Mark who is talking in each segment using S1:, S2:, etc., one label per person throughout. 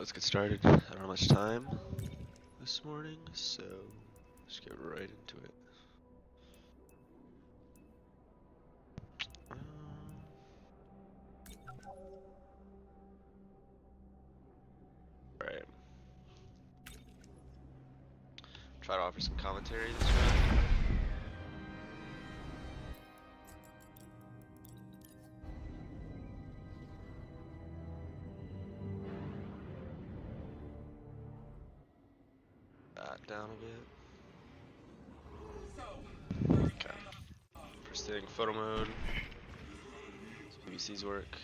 S1: let's get started. I don't have much time this morning, so let's get right into it. Alright. Try to offer some commentary this round. That down a bit. Okay. First thing, photo mode. PVC's work.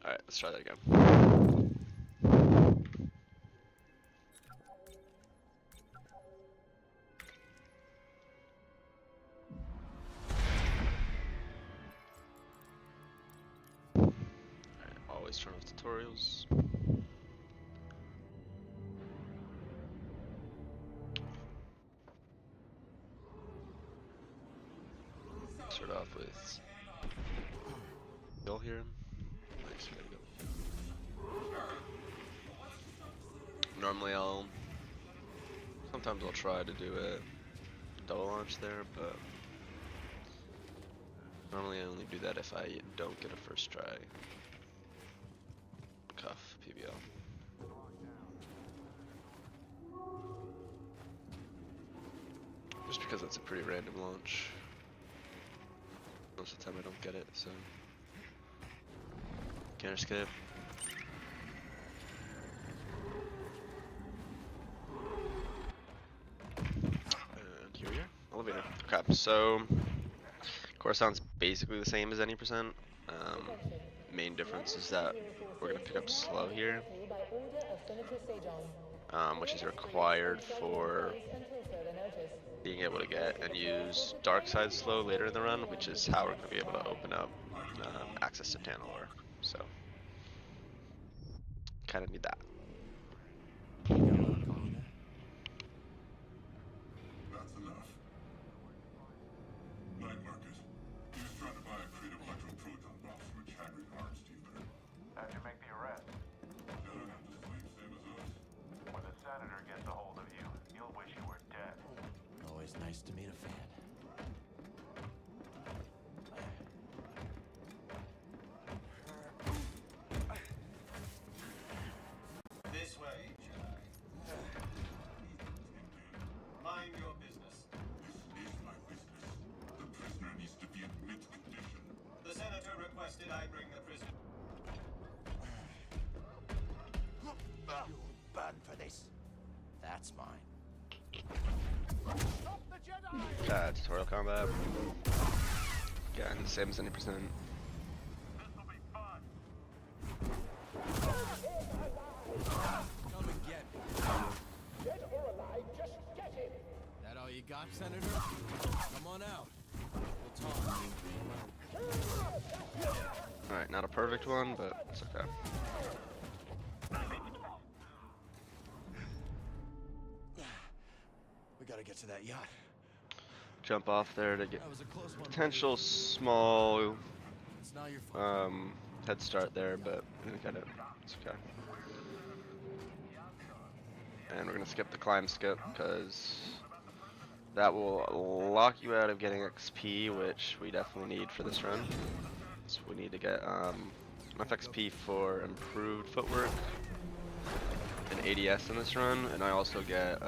S1: Alright, let's try that again. Alright, always turn off tutorials. Start off with Bill here. Nice, way to go. Normally sometimes I'll try to do a double launch there, but normally I only do that if I don't get a first try. Cuff, PBL. Just because it's a pretty random launch. Most of the time I don't get it, so can't escape. And here we are, elevator. Okay, so Coruscant's basically the same as any percent. Main difference is that we're gonna pick up slow here, which is required for being able to get and use dark side slow later in the run, which is how we're gonna be able to open up access to Tanalorr. So, kind of need that.
S2: That's enough. Night Market. He was trying to buy a crate of hydroproton bombs from a Chagrin arms dealer.
S3: How'd you make the arrest?
S2: Jedi got the slave same as us.
S3: When the senator gets a hold of you, you'll wish you were dead.
S4: Always nice to meet a fan.
S5: This way, Jedi. Mind your business.
S2: This is my business. The prisoner needs to be in mint condition.
S5: The senator requested I bring the prisoner.
S4: You'll burn for this. That's mine.
S3: Stop the Jedi!
S1: Okay, tutorial combat. Again, same as any percent.
S3: This'll be fun.
S4: Come and get me.
S3: Dead or alive, just get him!
S4: That all you got, Senator? Come on out. We'll talk.
S1: Alright, not a perfect one, but it's okay.
S4: We gotta get to that yacht.
S1: Jump off there to get
S4: That was a close one.
S1: potential small
S4: It's not your fault.
S1: head start there, but we didn't get it. It's okay. And we're gonna skip the climb skip because that will lock you out of getting XP, which we definitely need for this run. So we need to get enough XP for improved footwork and ADS in this run, and I also get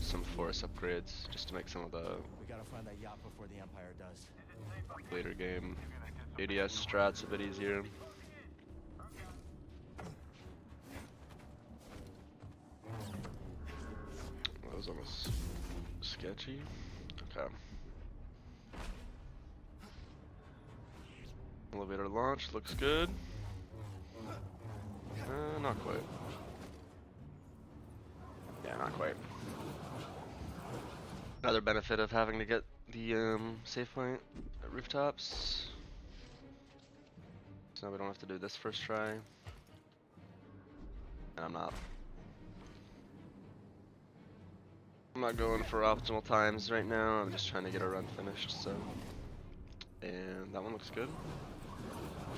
S1: some force upgrades just to make some of the
S4: We gotta find that yacht before the Empire does.
S1: later game ADS strats a bit easier. That was almost sketchy. Okay. Elevator launch looks good. Not quite. Yeah, not quite. Another benefit of having to get the save point at rooftops. So now we don't have to do this first try. And I'm not going for optimal times right now. I'm just trying to get a run finished, so. And that one looks good.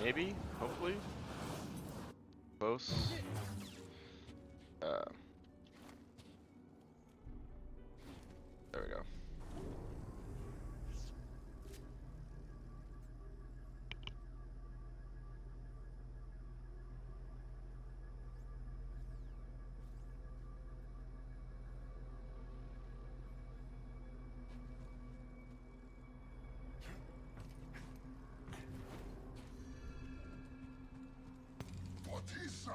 S1: Maybe, hopefully. Close. There we go.
S2: Batisa!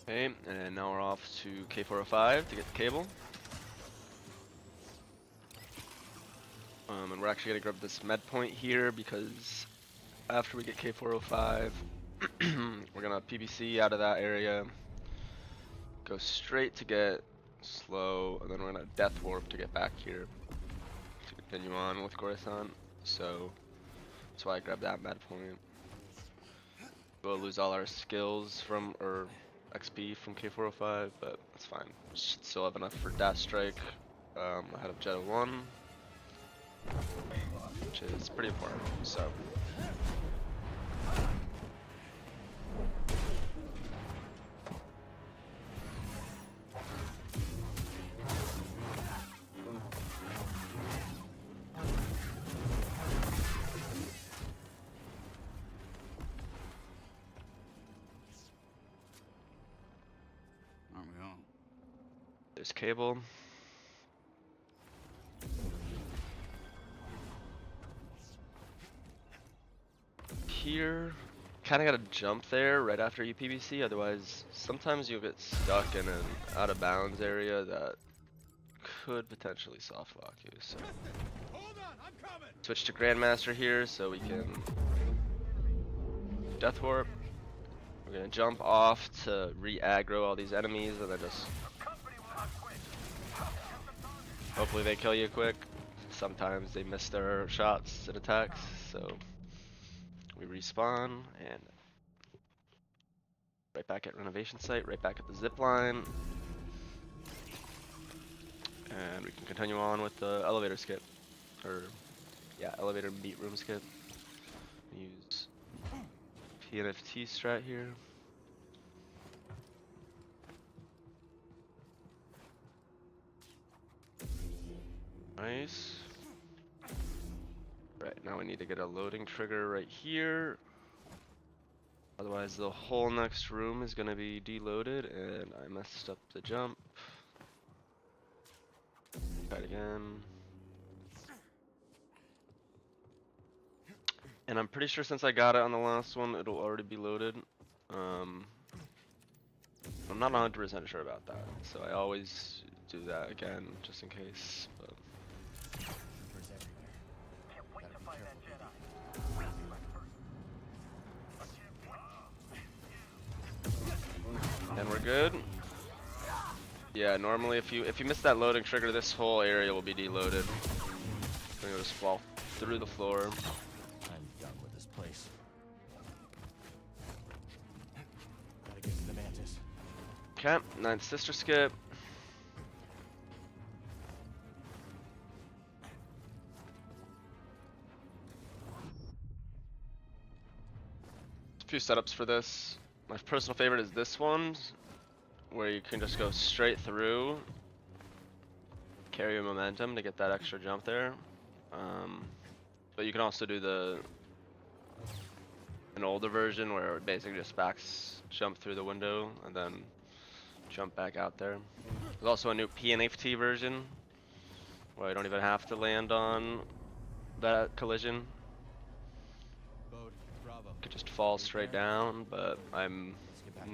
S1: Okay, and now we're off to K405 to get the cable. And we're actually gonna grab this med point here because after we get K405, we're gonna PBC out of that area, go straight to get slow, and then we're gonna death warp to get back here to continue on with Coruscant. So that's why I grabbed that med point. We'll lose all our skills from, or XP from K405, but that's fine. Should still have enough for Dash Strike ahead of Jedi 1, which is pretty important. So.
S4: Aren't we all?
S1: There's cable. Here, kinda gotta jump there right after you PBC, otherwise sometimes you'll get stuck in an out of bounds area that could potentially soft lock you, so.
S4: Hold on, I'm coming.
S1: Switch to Grandmaster here so we can Death Warp. We're gonna jump off to re-aggro all these enemies and then just hopefully they kill you quick. Sometimes they miss their shots and attacks, so we respawn and right back at renovation site, right back at the zip line. And we can continue on with the elevator skip. Or yeah, elevator meet room skip. Use PNFT strat here. Nice. Right, now we need to get a loading trigger right here. Otherwise the whole next room is gonna be deloaded and I messed up the jump. Try it again. And I'm pretty sure since I got it on the last one, it'll already be loaded. I'm not 100% sure about that, so I always do that again, just in case. But. And we're good. Yeah, normally if you miss that loading trigger, this whole area will be deloaded. It'll just fall through the floor.
S4: I'm done with this place. Gotta get to the Mantis.
S1: Okay, 9th sister skip. A few setups for this. My personal favorite is this one, where you can just go straight through, carry your momentum to get that extra jump there. But you can also do an older version where it basically just backs jump through the window and then jump back out there. There's also a new PNFT version where you don't even have to land on that collision.
S4: Bode, Bravo.
S1: You could just fall straight down, but I'm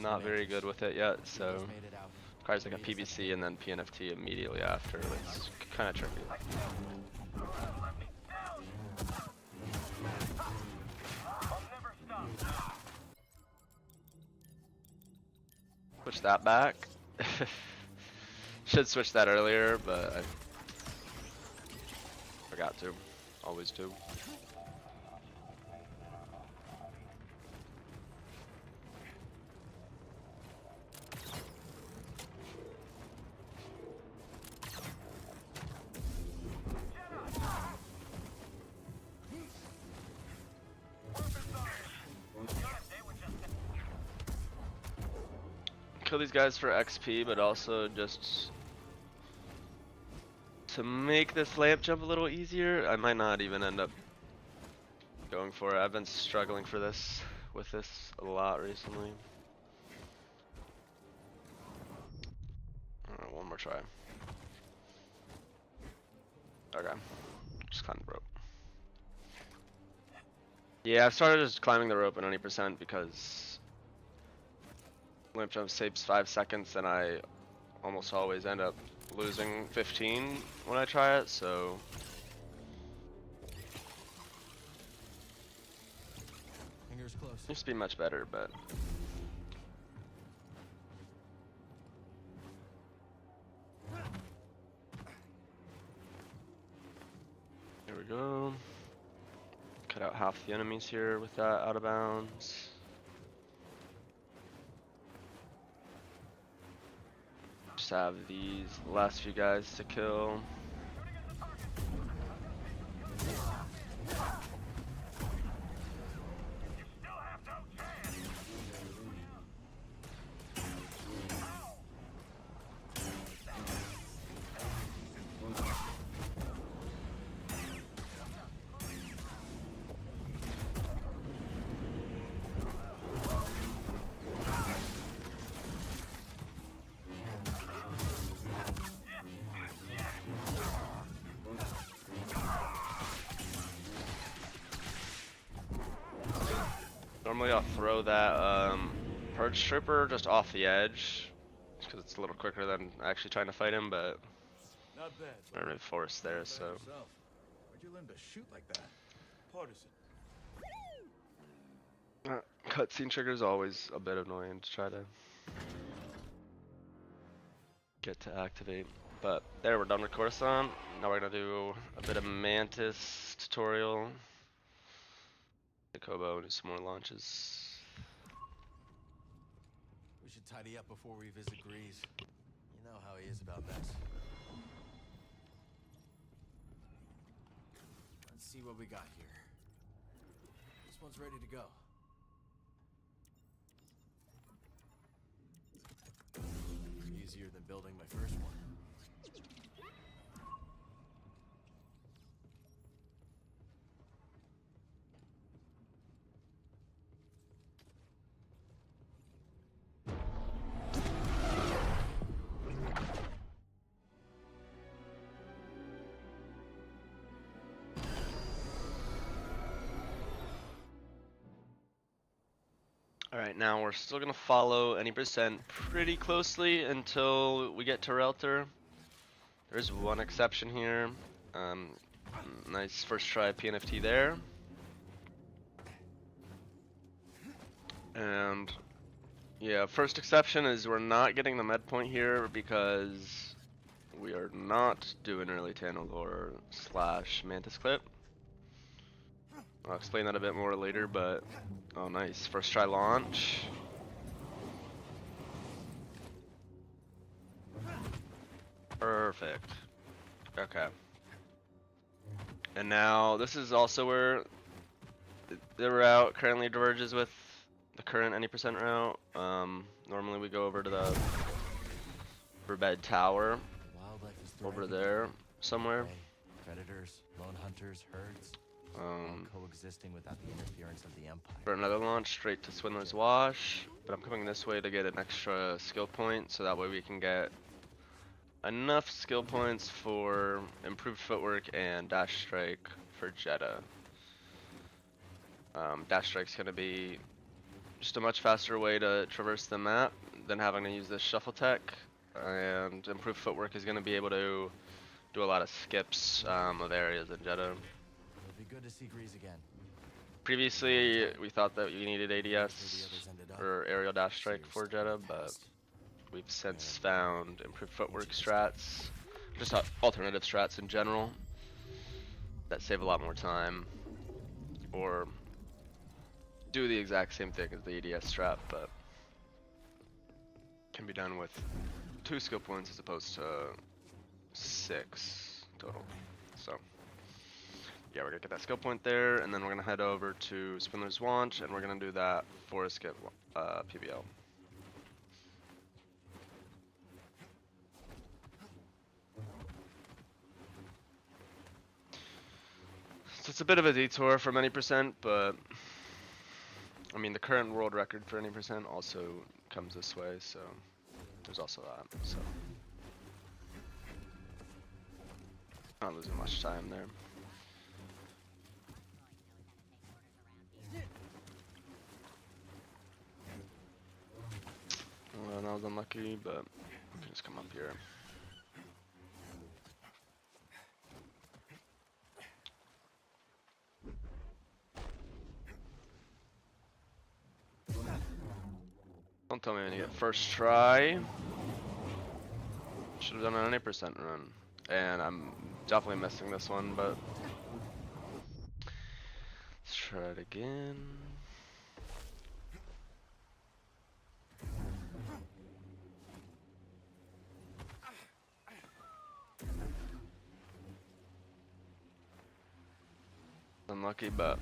S1: not very good with it yet, so requires like a PVC and then PNFT immediately after. It's kind of tricky. Switch that back. Should switch that earlier, but I forgot to. Always do. Kill these guys for XP, but also just to make this lamp jump a little easier. I might not even end up going for it. I've been struggling with this a lot recently. Alright, one more try. Okay, just climb the rope. Yeah, I've started just climbing the rope at 90% because lamp jump saves 5 seconds and I almost always end up losing 15 when I try it, so
S4: Fingers close.
S1: used to be much better, but there we go. Cut out half the enemies here with that out of bounds. Just have these last few guys to kill. Normally I'll throw that purge trooper just off the edge, because it's a little quicker than actually trying to fight him, but
S4: Not bad.
S1: I'm really forced there, so.
S4: Where'd you learn to shoot like that? Partisan.
S1: Cutscene trigger is always a bit annoying to try to get to activate. But there, we're done with Coruscant. Now we're gonna do a bit of Mantis tutorial. The Kobo and do some more launches.
S4: We should tidy up before we visit Grease. You know how he is about mess. Let's see what we got here. This one's ready to go. Easier than building my first one.
S1: Alright, now we're still gonna follow any percent pretty closely until we get to Relter. There's one exception here. Nice first try PNFT there. And yeah, first exception is we're not getting the med point here because we are not doing NoEarlyTanalorr / Mantis Clip. I'll explain that a bit more later, but oh nice, first try launch. Perfect. Okay. And now this is also where the route currently diverges with the current any percent route. Normally we go over to the Riverbed Tower,
S4: Wildlife is
S1: over
S4: thriving.
S1: there somewhere.
S4: Predators, lone hunters, herds, all coexisting without the interference of the Empire.
S1: For another launch straight to Swindler's Wash, but I'm coming this way to get an extra skill point, so that way we can get enough skill points for improved footwork and dash strike for Jedi. Dash strike's gonna be just a much faster way to traverse the map than having to use this shuffle tech, and improved footwork is going to be able to do a lot of skips of areas in Jedi.
S4: It would be good to see Grease again.
S1: Previously, we thought that you needed
S4: Where the
S1: ADS
S4: others ended up.
S1: or aerial dash strike for
S4: Seriously,
S1: Jedi, but
S4: past.
S1: we've since
S4: And,
S1: found improved footwork
S4: what you
S1: strats, just alternative strats in general, that save a lot more time, or do the exact same thing as the ADS strat, but can be done with 2 skill points as opposed to 6 total. So yeah, we're gonna get that skill point there, and then we're gonna head over to Spindler's Launch, and we're gonna do that for skip PBL. So it's a bit of a detour from any percent, but I mean the current world record for any percent also comes this way, so there's also that. So not losing much time there. Well, that was unlucky, but we can just come up here. Don't tell me when you get first try. Should have done an 80% run. And I'm definitely missing this one, but let's try it again. Unlucky, but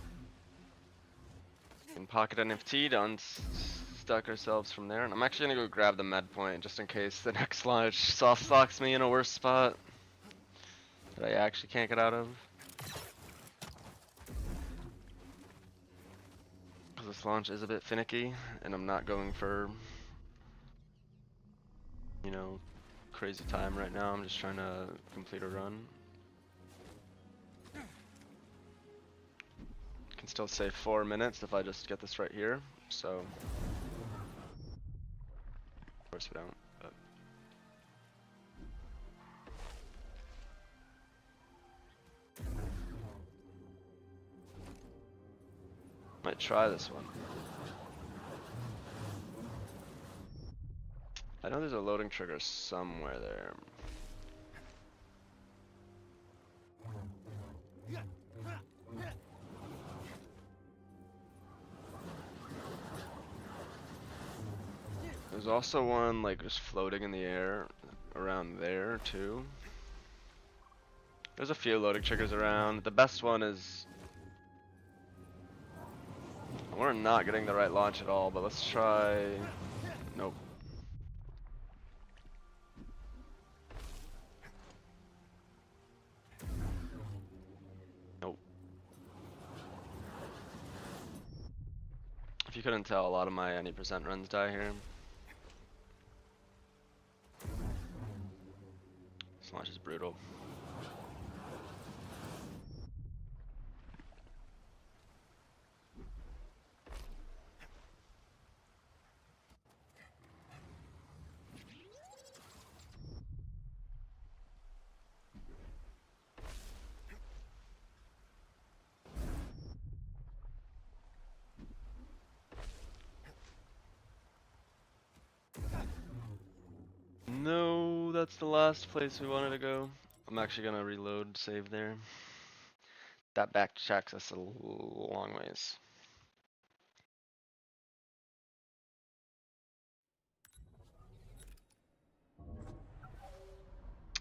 S1: in pocket NFT to unstuck ourselves from there. And I'm actually gonna go grab the med point just in case the next launch soft stocks me in a worse spot that I actually can't get out of. Because this launch is a bit finicky, and I'm not going for, you know, crazy time right now. I'm just trying to complete a run. Can still save 4 minutes if I just get this right here, so of course we don't, but might try this one. I know there's a loading trigger somewhere there. There's also one like just floating in the air around there too. There's a few loading triggers around. The best one is, we're not getting the right launch at all, but let's try. Nope. Nope. If you couldn't tell, a lot of my any percent runs die here. This launch is brutal. No, that's the last place we wanted to go. I'm actually gonna reload save there. That backtracks us a long ways.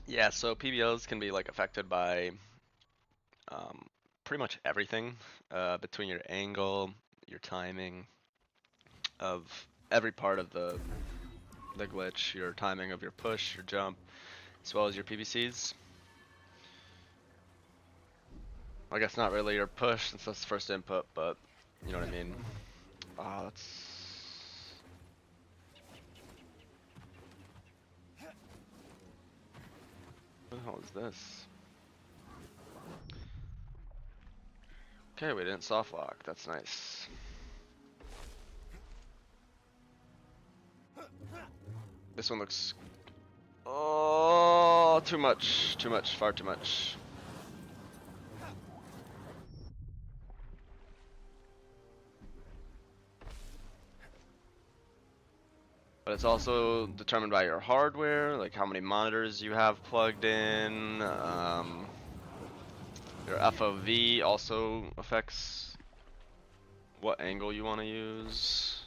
S1: Yeah, so PBLs can be like affected by pretty much everything between your angle, your timing of every part of the glitch, your timing of your push, your jump, as well as your PBCs. I guess not really your push since that's the first input, but you know what I mean. Ah, that's. What the hell is this? Okay, we didn't soft lock. That's nice. This one looks Oh, too much, far too much. But it's also determined by your hardware, like how many monitors you have plugged in. Your FOV also affects what angle you want to use.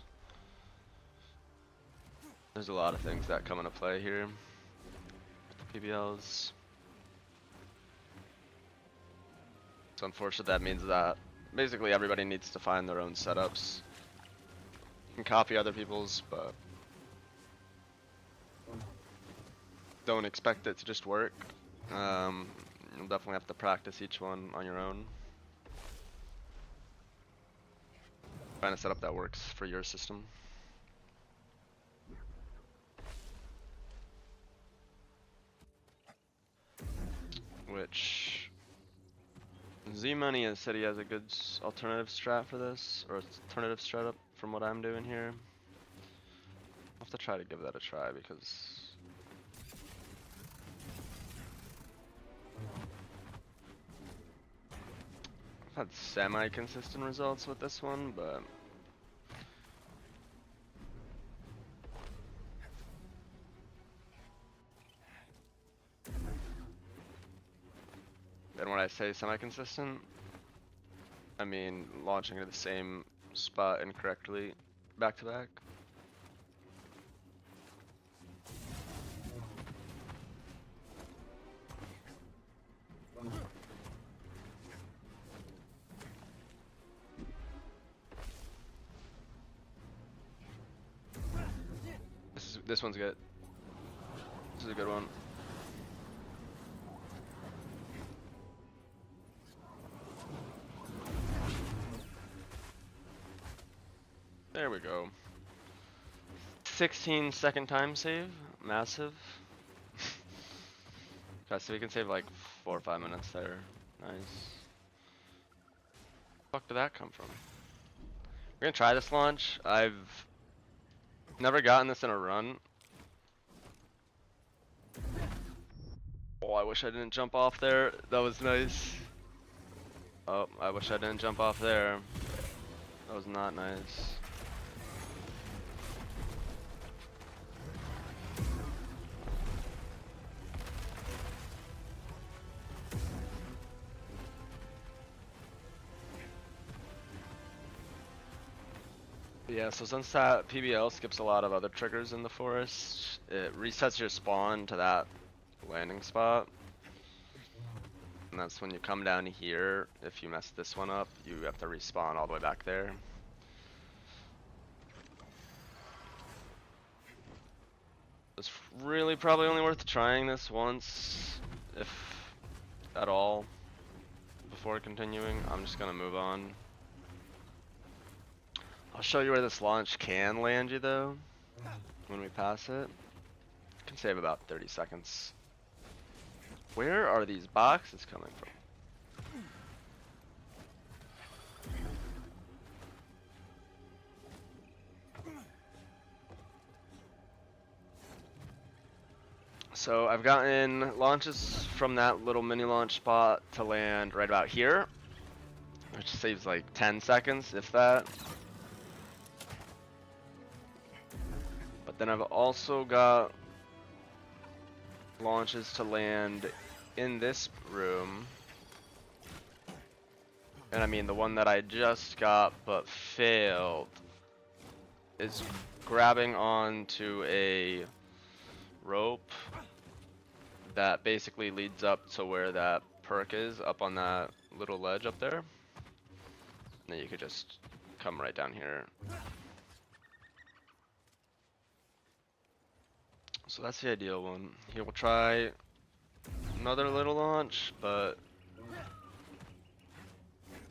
S1: There's a lot of things that come into play here with the PBLs. It's unfortunate that means that basically everybody needs to find their own setups. You can copy other people's, but don't expect it to just work. You'll definitely have to practice each one on your own. Find a setup that works for your system. Which Z-Money has said he has a good alternative strat for this, or alternative strat up from what I'm doing here. I'll have to try to give that a try because I've had semi-consistent results with this one, but then when I say semi-consistent, I mean launching to the same spot incorrectly back to back. This one's good. This is a good one. There we go. 16-second time save, massive. Okay, so we can save like 4 or 5 minutes there. Nice. Where the fuck did that come from? We're gonna try this launch. I've never gotten this in a run. Oh, I wish I didn't jump off there. That was nice. Oh, I wish I didn't jump off there. That was not nice. Yeah, so since that PBL skips a lot of other triggers in the forest, it resets your spawn to that landing spot. And that's when you come down here. If you mess this one up, you have to respawn all the way back there. It's really probably only worth trying this once, if at all, before continuing. I'm just gonna move on. I'll show you where this launch can land you though, when we pass it. It can save about 30 seconds. Where are these boxes coming from? So I've gotten launches from that little mini launch spot to land right about here, which saves like 10 seconds, if that. But then I've also got launches to land in this room. And I mean, the one that I just got but failed is grabbing onto a rope that basically leads up to where that perk is, up on that little ledge up there. And then you could just come right down here. So that's the ideal one. Here we'll try another little launch, but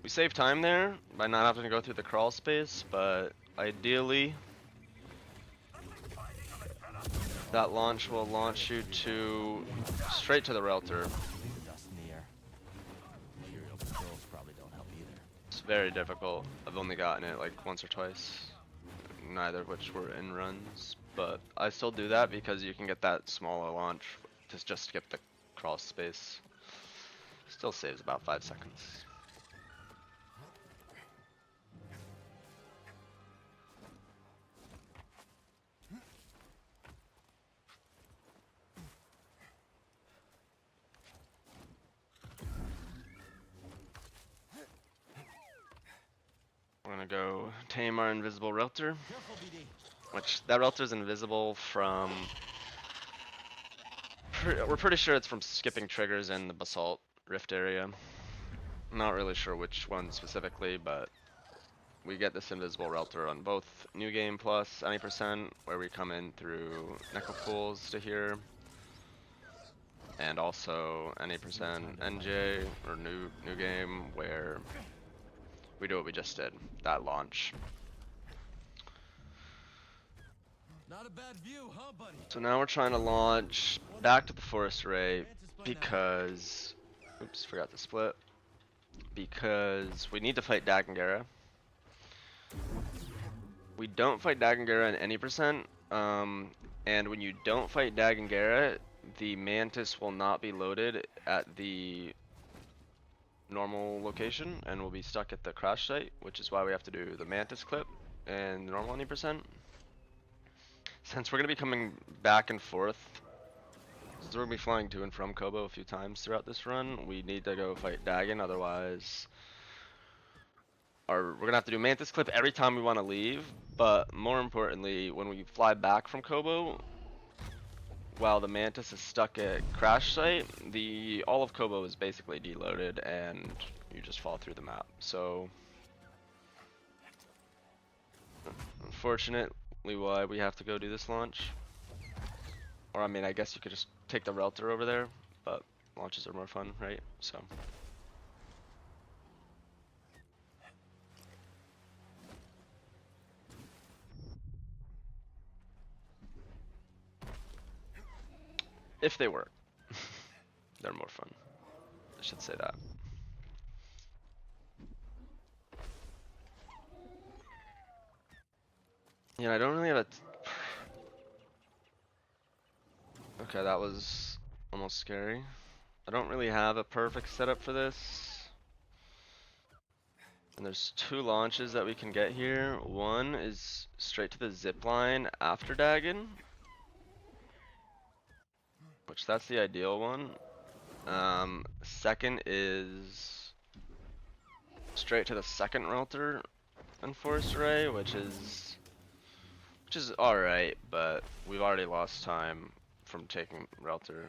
S1: we save time there by not having to go through the crawl space, but ideally that launch will launch you to straight to the Relter.
S4: Dust in the air. Imperial patrols probably don't help either.
S1: It's very difficult. I've only gotten it like once or twice, neither of which were in runs, but I still do that because you can get that smaller launch to just skip the crawl space. Still saves about 5 seconds. We're gonna go tame our invisible Relter, which that Relter is invisible from. We're pretty sure it's from skipping triggers in the Basalt Rift area. Not really sure which one specifically, but we get this invisible Relter on both New Game Plus any %, where we come in through Necropools to here, and also any % NJ or New Game, where we do what we just did, that launch.
S4: Not a bad view, huh, buddy?
S1: So now we're trying to launch back to the Forest Array because, oops, forgot to split. Because we need to fight Dagongera. We don't fight Dagongera in any %, and when you don't fight Dagongera, the Mantis will not be loaded at the normal location and will be stuck at the crash site, which is why we have to do the Mantis clip and the normal any %. Since we're going to be coming back and forth, since we're going to be flying to and from Kobo a few times throughout this run, we need to go fight Dagon, otherwise we're going to have to do Mantis clip every time we want to leave, but more importantly, when we fly back from Kobo, while the Mantis is stuck at crash site, all of Kobo is basically deloaded and you just fall through the map. So unfortunately, why we have to go do this launch. Or I mean, I guess you could just take the Relter over there, but launches are more fun, right? So if they work, they're more fun. I should say that. Yeah, I don't really have a. Okay, that was almost scary. I don't really have a perfect setup for this. And there's 2 launches that we can get here. One is straight to the zip line after Dagon, which that's the ideal one. Second is straight to the second Relter and Forest Array, which is alright, but we've already lost time from taking Relter.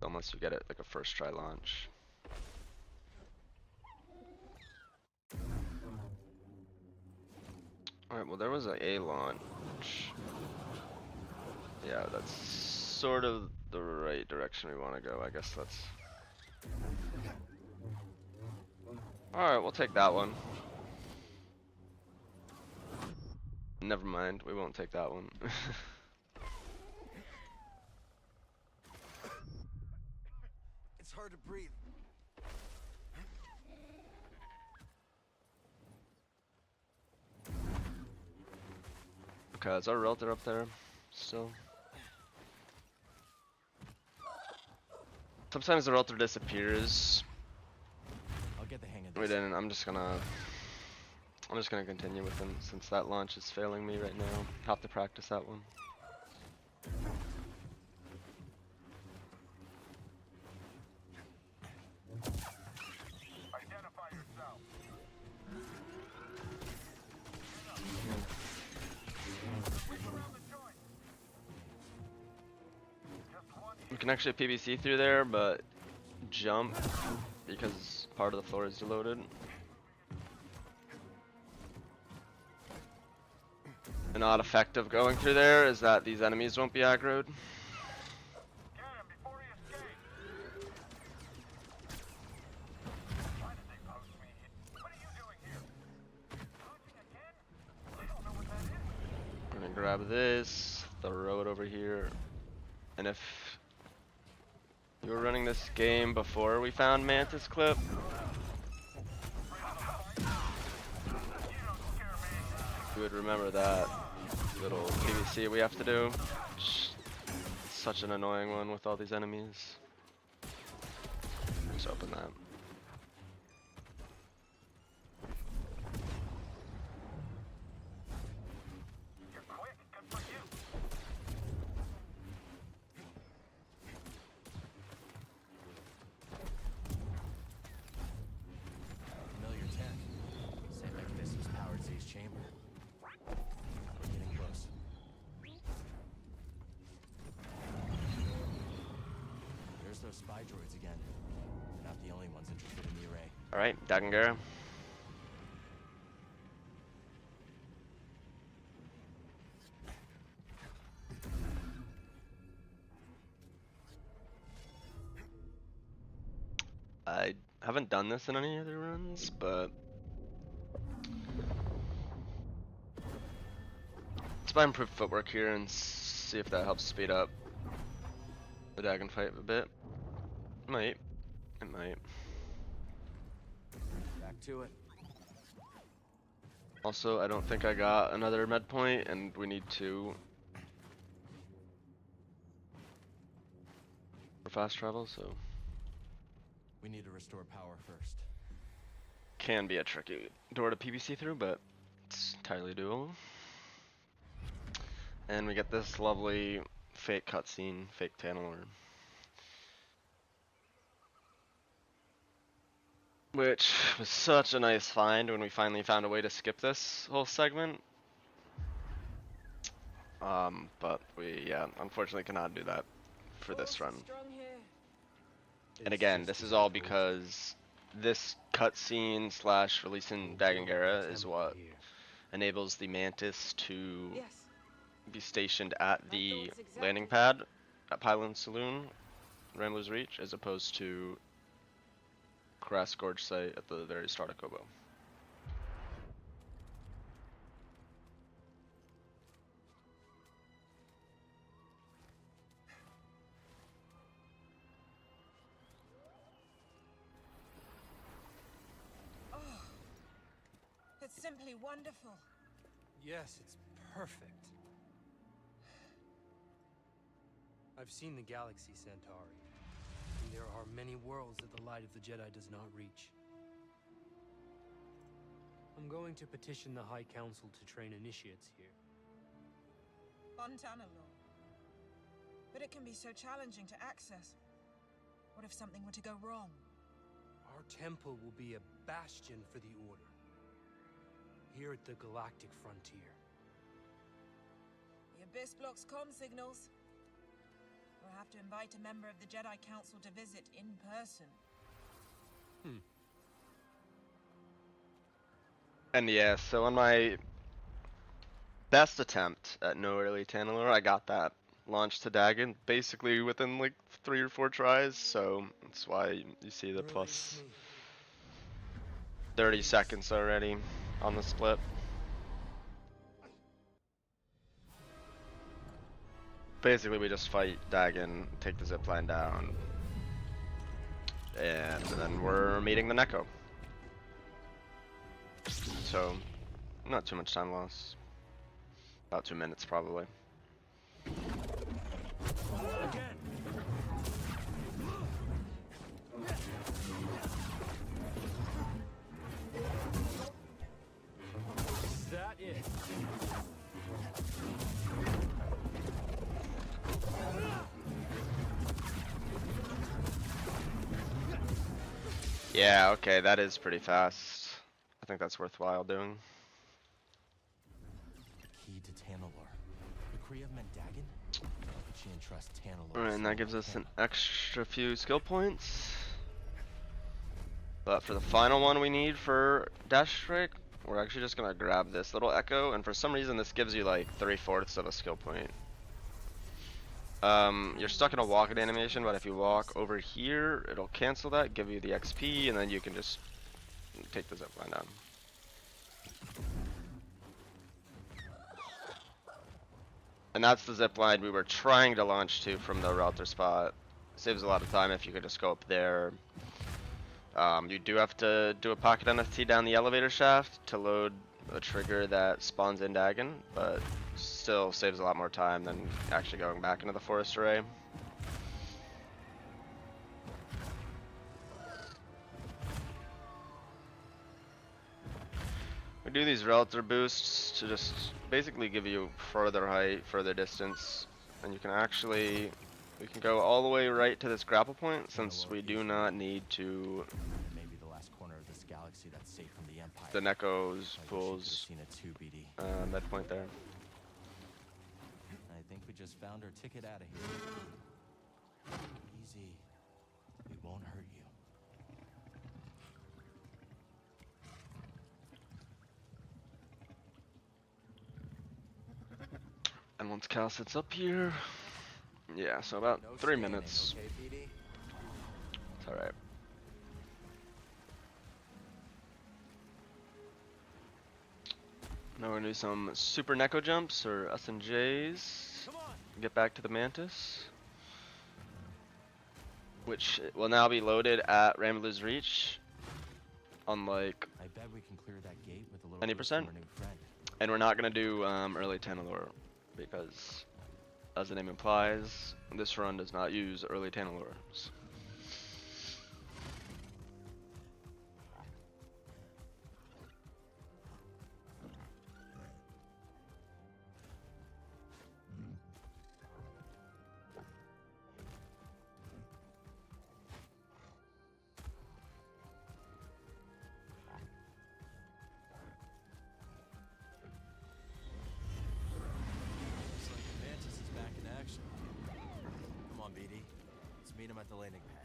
S1: Unless you get it like a first try launch. Alright, well there was a launch. Yeah, that's sort of the right direction we want to go. I guess that's. Alright, we'll take that one. Never mind, we won't take that one.
S4: It's hard to breathe.
S1: Okay, is our Relter up there still? Sometimes the Relter disappears.
S4: I'll get the hang of
S1: We
S4: this.
S1: didn't. I'm just gonna continue with him since that launch is failing me right now. Have to practice that one.
S3: Identify yourself.
S1: We can actually PVC through there, but jump because part of the floor is deloaded. An odd effect of going through there is that these enemies won't be aggroed.
S3: Get him before he escapes. Why did they post me here? What are you doing here? Launching again? I don't know what that is.
S1: We're gonna grab this, throw it over here, and if you were running this game before we found Mantis Clip, you would remember that little PVC we have to do. such an annoying one with all these enemies. Just open that.
S3: You're quick. Good for you.
S4: Familiar tech. Same mechanisms powered Z's chamber. We're getting close. There's those spy droids again. They're not the only ones interested in the array.
S1: Alright, Dagangara. I haven't done this in any other runs, but let's buy improved footwork here and see if that helps speed up the Dagon fight a bit. Might. It might.
S4: Back to it.
S1: Also, I don't think I got another med point, and we need to for fast travel, so
S4: We need to restore power first.
S1: can be a tricky door to PVC through, but it's entirely doable. And we get this lovely fake cutscene, fake Tanalorr, which was such a nice find when we finally found a way to skip this whole segment. But we, yeah, unfortunately cannot do that for this run. And again, this is all because this cutscene / releasing Dagangara is what enables the Mantis to be stationed at the landing pad at Pylon Saloon, Rambler's Reach, as opposed to Karass Gorge site at the very start of Kobo.
S6: It's simply wonderful.
S7: Yes, it's perfect. I've seen the galaxy, Centauri, and there are many worlds that the light of the Jedi does not reach. I'm going to petition the High Council to train initiates here.
S6: On Tanalorr. But it can be so challenging to access. What if something were to go wrong?
S7: Our temple will be a bastion for the Order, here at the galactic frontier.
S6: The Abyss blocks comm signals. We'll have to invite a member of the Jedi Council to visit in person.
S1: And yeah, so on my best attempt at NoEarlyTanalorr, I got that launched to Dagon basically within like 3 or 4 tries, so that's why you see the plus 30 seconds already on the split. Basically, we just fight Dagon, take the zipline down, and then we're meeting the Neko. So, not too much time lost. About 2 minutes, probably.
S7: Again! Is that it?
S1: Yeah, okay, that is pretty fast. I think that's worthwhile doing.
S4: Key to Tanalorr. The Kree of Mendagon? But she entrusts Tanalorr.
S1: Alright, and that gives us an extra few skill points. But for the final one we need for Dash Strike, we're actually just gonna grab this little Echo, and for some reason this gives you like 3/4 of a skill point. You're stuck in a walking animation, but if you walk over here, it'll cancel that, give you the XP, and then you can just take the zipline down. And that's the zipline we were trying to launch to from the router spot. Saves a lot of time if you could just go up there. You do have to do a pocket NFT down the elevator shaft to load a trigger that spawns in Dagon, but still saves a lot more time than actually going back into the forest array. We do these relative boosts to just basically give you further height, further distance, and you can actually, we can go all the way right to this grapple point since we do not need to.
S4: Maybe the last corner of this galaxy that's safe from the Empire.
S1: The Neko's
S4: I wish you could've
S1: pools
S4: seen it too, BD.
S1: med point there.
S4: I think we just found our ticket out of here. Easy. We won't hurt you.
S1: And once Cal sits up here, yeah, so about
S4: No
S1: 3
S4: standing,
S1: minutes.
S4: Okay, BD?
S1: It's alright. Now we're gonna do some super Neko jumps or SNJs. Get back to the Mantis, which will now be loaded at Rambler's Reach, unlike
S4: I bet we can clear that gate with a little
S1: 20%.
S4: boost from our new friend.
S1: And we're not gonna do early Tanalorr because, as the name implies, this run does not use early Tanalorrs.
S4: Looks like the Mantis is back in action. Come on, BD. Let's meet him at the landing pad.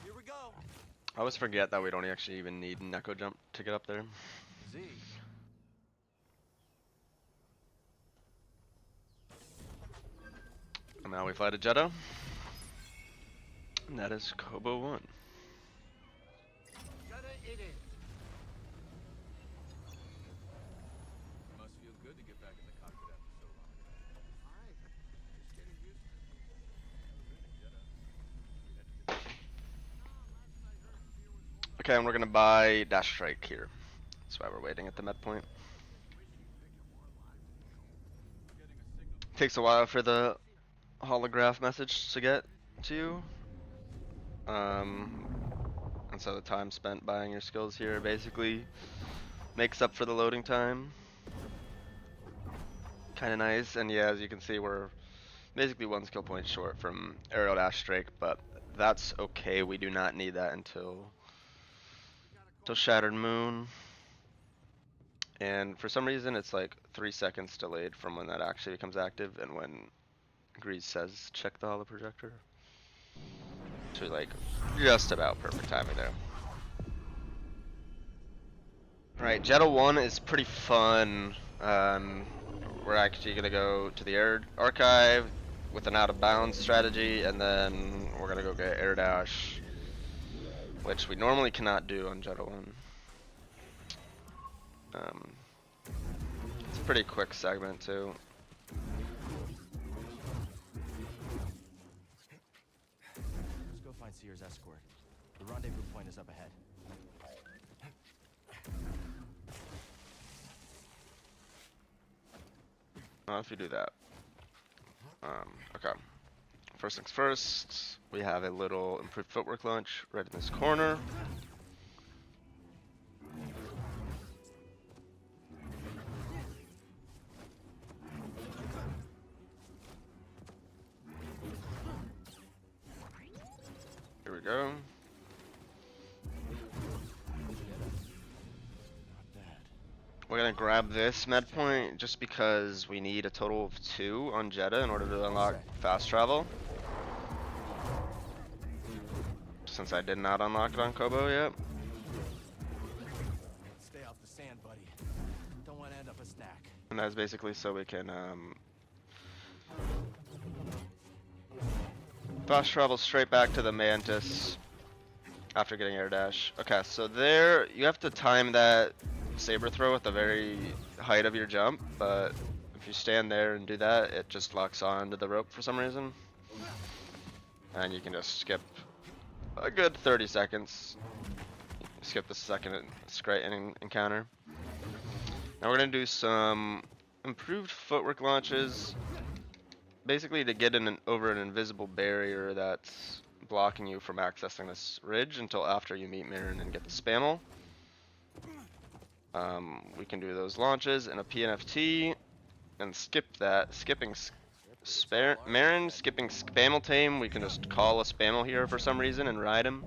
S4: Here we go.
S1: I always forget that we don't actually even need Neko jump to get up there.
S4: Z.
S1: And now we fly to Jeddah. And that is Kobo 1.
S8: Must feel good to get back in the cockpit after so long. Alright. Just getting used to it.
S1: Okay, and we're gonna buy Dash Strike here. That's why we're waiting at the med point. Takes a while for the holograph message to get to you. And so the time spent buying your skills here basically makes up for the loading time. Kinda nice, and yeah, as you can see, we're basically 1 skill point short from Aerial Dash Strike, but that's okay. We do not need that until Shattered Moon. And for some reason, it's like 3 seconds delayed from when that actually becomes active and when Grease says check the holo projector. So like just about perfect timing there. Alright, Jeddah 1 is pretty fun. We're actually gonna go to the air archive with an out of bounds strategy, and then we're gonna go get air dash, which we normally cannot do on Jeddah 1. It's a pretty quick segment too.
S4: Let's go find Seer's escort. The rendezvous point is up ahead.
S1: If you do that. Okay. First things first, we have a little improved footwork launch right in this corner. Here we go. We're gonna grab this med point just because we need a total of 2 on Jeddah in order to unlock fast travel. Since I did not unlock it on Kobo yet.
S4: Stay off the sand, buddy. Don't want to end up a snack.
S1: And that's basically so we can fast travel straight back to the Mantis after getting air dash. Okay, so there you have to time that saber throw at the very height of your jump, but if you stand there and do that, it just locks on to the rope for some reason. And you can just skip a good 30 seconds. Skip the second encounter. Now we're gonna do some improved footwork launches, basically to get over an invisible barrier that's blocking you from accessing this ridge until after you meet Marin and get the spammel. We can do those launches in a PNFT and skip that. Skipping Marin, skipping spammel tame, we can just call a spammel here for some reason and ride him.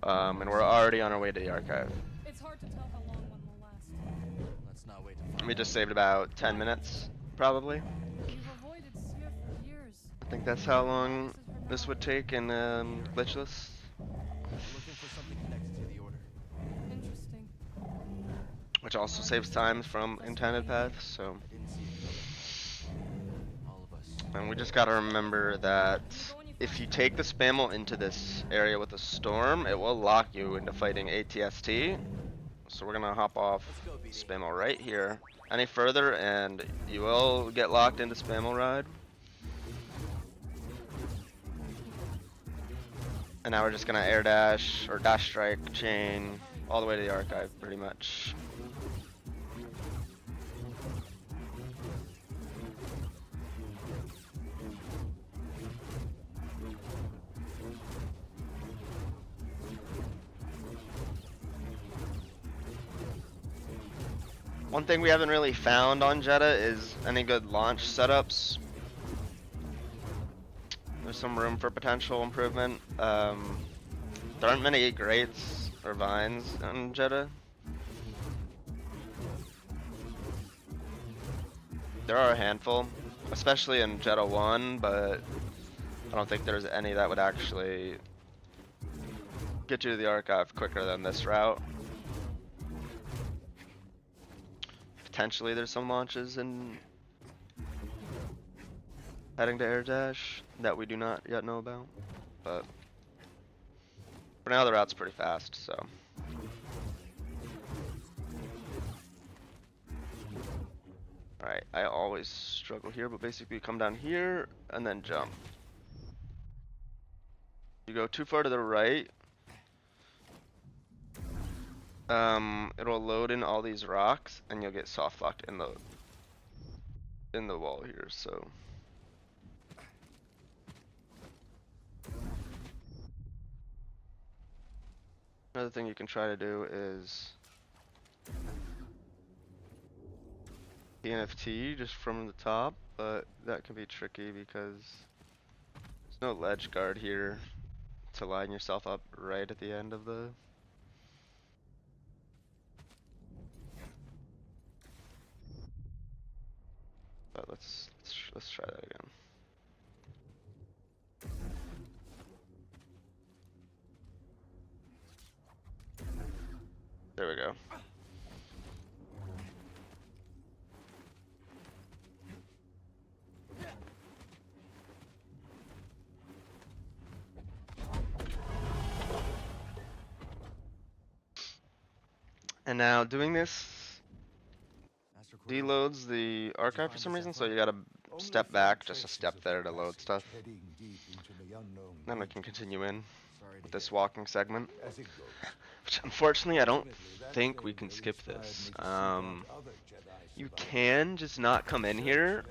S1: And we're already on our way to the archive.
S9: It's hard to tell how long one will last.
S4: Let's not wait to find
S1: We
S4: out.
S1: just saved about 10 minutes, probably.
S9: You've avoided Sphere for years.
S1: I think that's how long this would take in glitchless.
S4: Looking for something connected to the order.
S9: Interesting.
S1: Which also saves time from intended paths, so.
S4: I didn't see it coming. All of us.
S1: And we just gotta remember that if you take the spammel into this area with a storm, it will lock you into fighting ATST. So we're gonna hop off spammel right here. Any further and you will get locked into spammel ride. And now we're just gonna air dash or dash strike chain all the way to the archive pretty much. One thing we haven't really found on Jedi is any good launch setups. There's some room for potential improvement. There aren't many grates or vines on Jedi. There are a handful, especially in Jedi 1, but I don't think there's any that would actually get you to the archive quicker than this route. Potentially there's some launches in heading to air dash that we do not yet know about, but for now the route's pretty fast, so. Alright, I always struggle here, but basically you come down here and then jump. You go too far to the right, it'll load in all these rocks and you'll get soft locked in the wall here, so. Another thing you can try to do is PNFT just from the top, but that can be tricky because there's no ledge guard here to line yourself up right at the end of the. But let's try that again. There we go. And now doing this deloads the archive for some reason, so you gotta step back just a step there to load stuff. Then we can continue in with this walking segment. Which unfortunately I don't think we can skip this. You can just not come in here,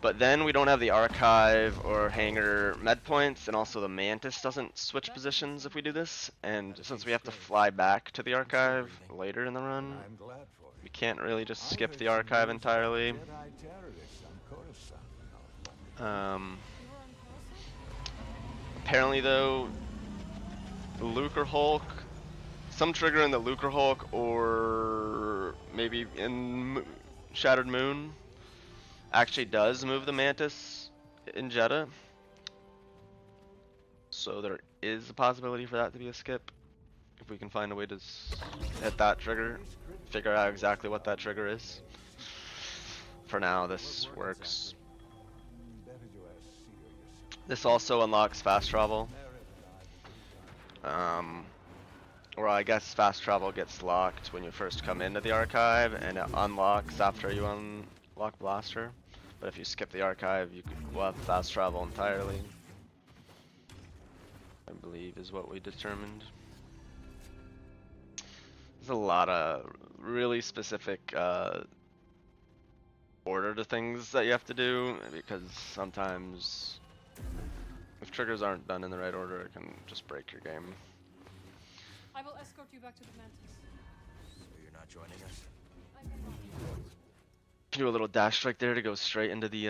S1: but then we don't have the archive or hangar med points, and also the Mantis doesn't switch positions if we do this, and since we have to fly back to the archive later in the run, we can't really just skip the archive entirely. Apparently though, Lucre Hulk, some trigger in the Lucre Hulk or maybe in Shattered Moon actually does move the Mantis in Jeddah. So there is a possibility for that to be a skip. if we can find a way to hit that trigger, figure out exactly what that trigger is. For now, this works. This also unlocks fast travel. Or I guess fast travel gets locked when you first come into the archive, and it unlocks after you unlock Blaster. But if you skip the archive, will have fast travel entirely. I believe is what we determined. There's a lot of really specific order to things that you have to do, because sometimes if triggers aren't done in the right order, it can just break your game.
S9: I will escort you back to the Mantis.
S4: So you're not joining us?
S9: I cannot.
S1: Can do a little dash strike there to go straight into the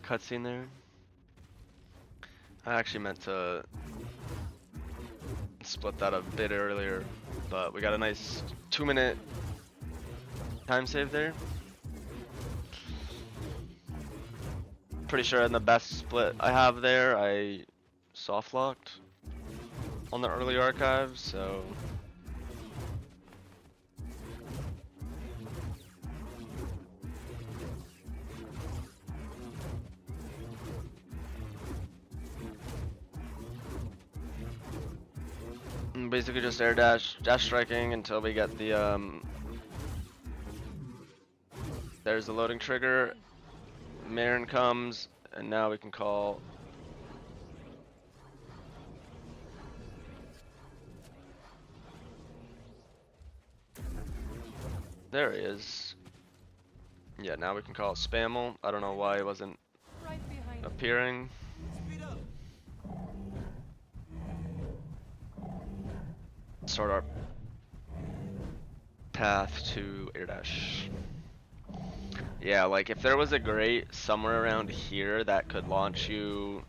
S1: cutscene there. I actually meant to split that a bit earlier, but we got a nice 2-minute time save there. Pretty sure in the best split I have there, I soft locked on the early archive, so basically just dash striking until we get the there's the loading trigger. Marin comes, and now we can call. There he is. Yeah, now we can call Spammel. I don't know why he wasn't
S9: Right behind you.
S1: appearing. Start our path to air dash. Yeah, like if there was a grate somewhere around here that could launch you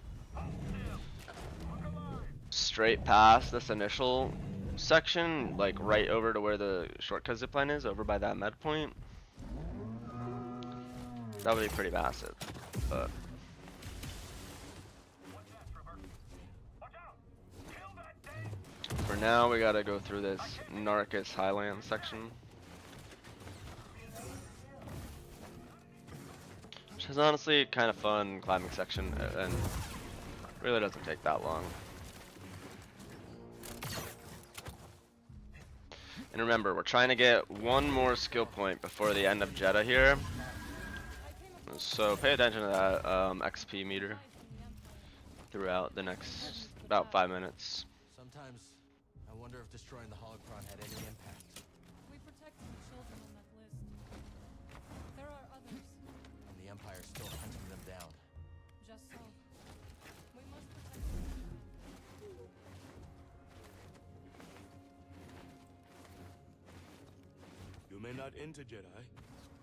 S1: straight past this initial section, like right over to where the shortcut zipline is, over by that med point, that would be pretty massive. But for now, we gotta go through this Narcus Highland section, which is honestly kind of fun climbing section, and really doesn't take that long. And remember, we're trying to get one more skill point before the end of Jedi here, so pay attention to that XP meter throughout the next about 5 minutes.
S4: Sometimes I wonder if destroying the holocron had any impact.
S9: We protected the children on that list. There are others.
S4: And the Empire's still hunting them down.
S9: Just so. We must protect them.
S8: You may not enter, Jedi.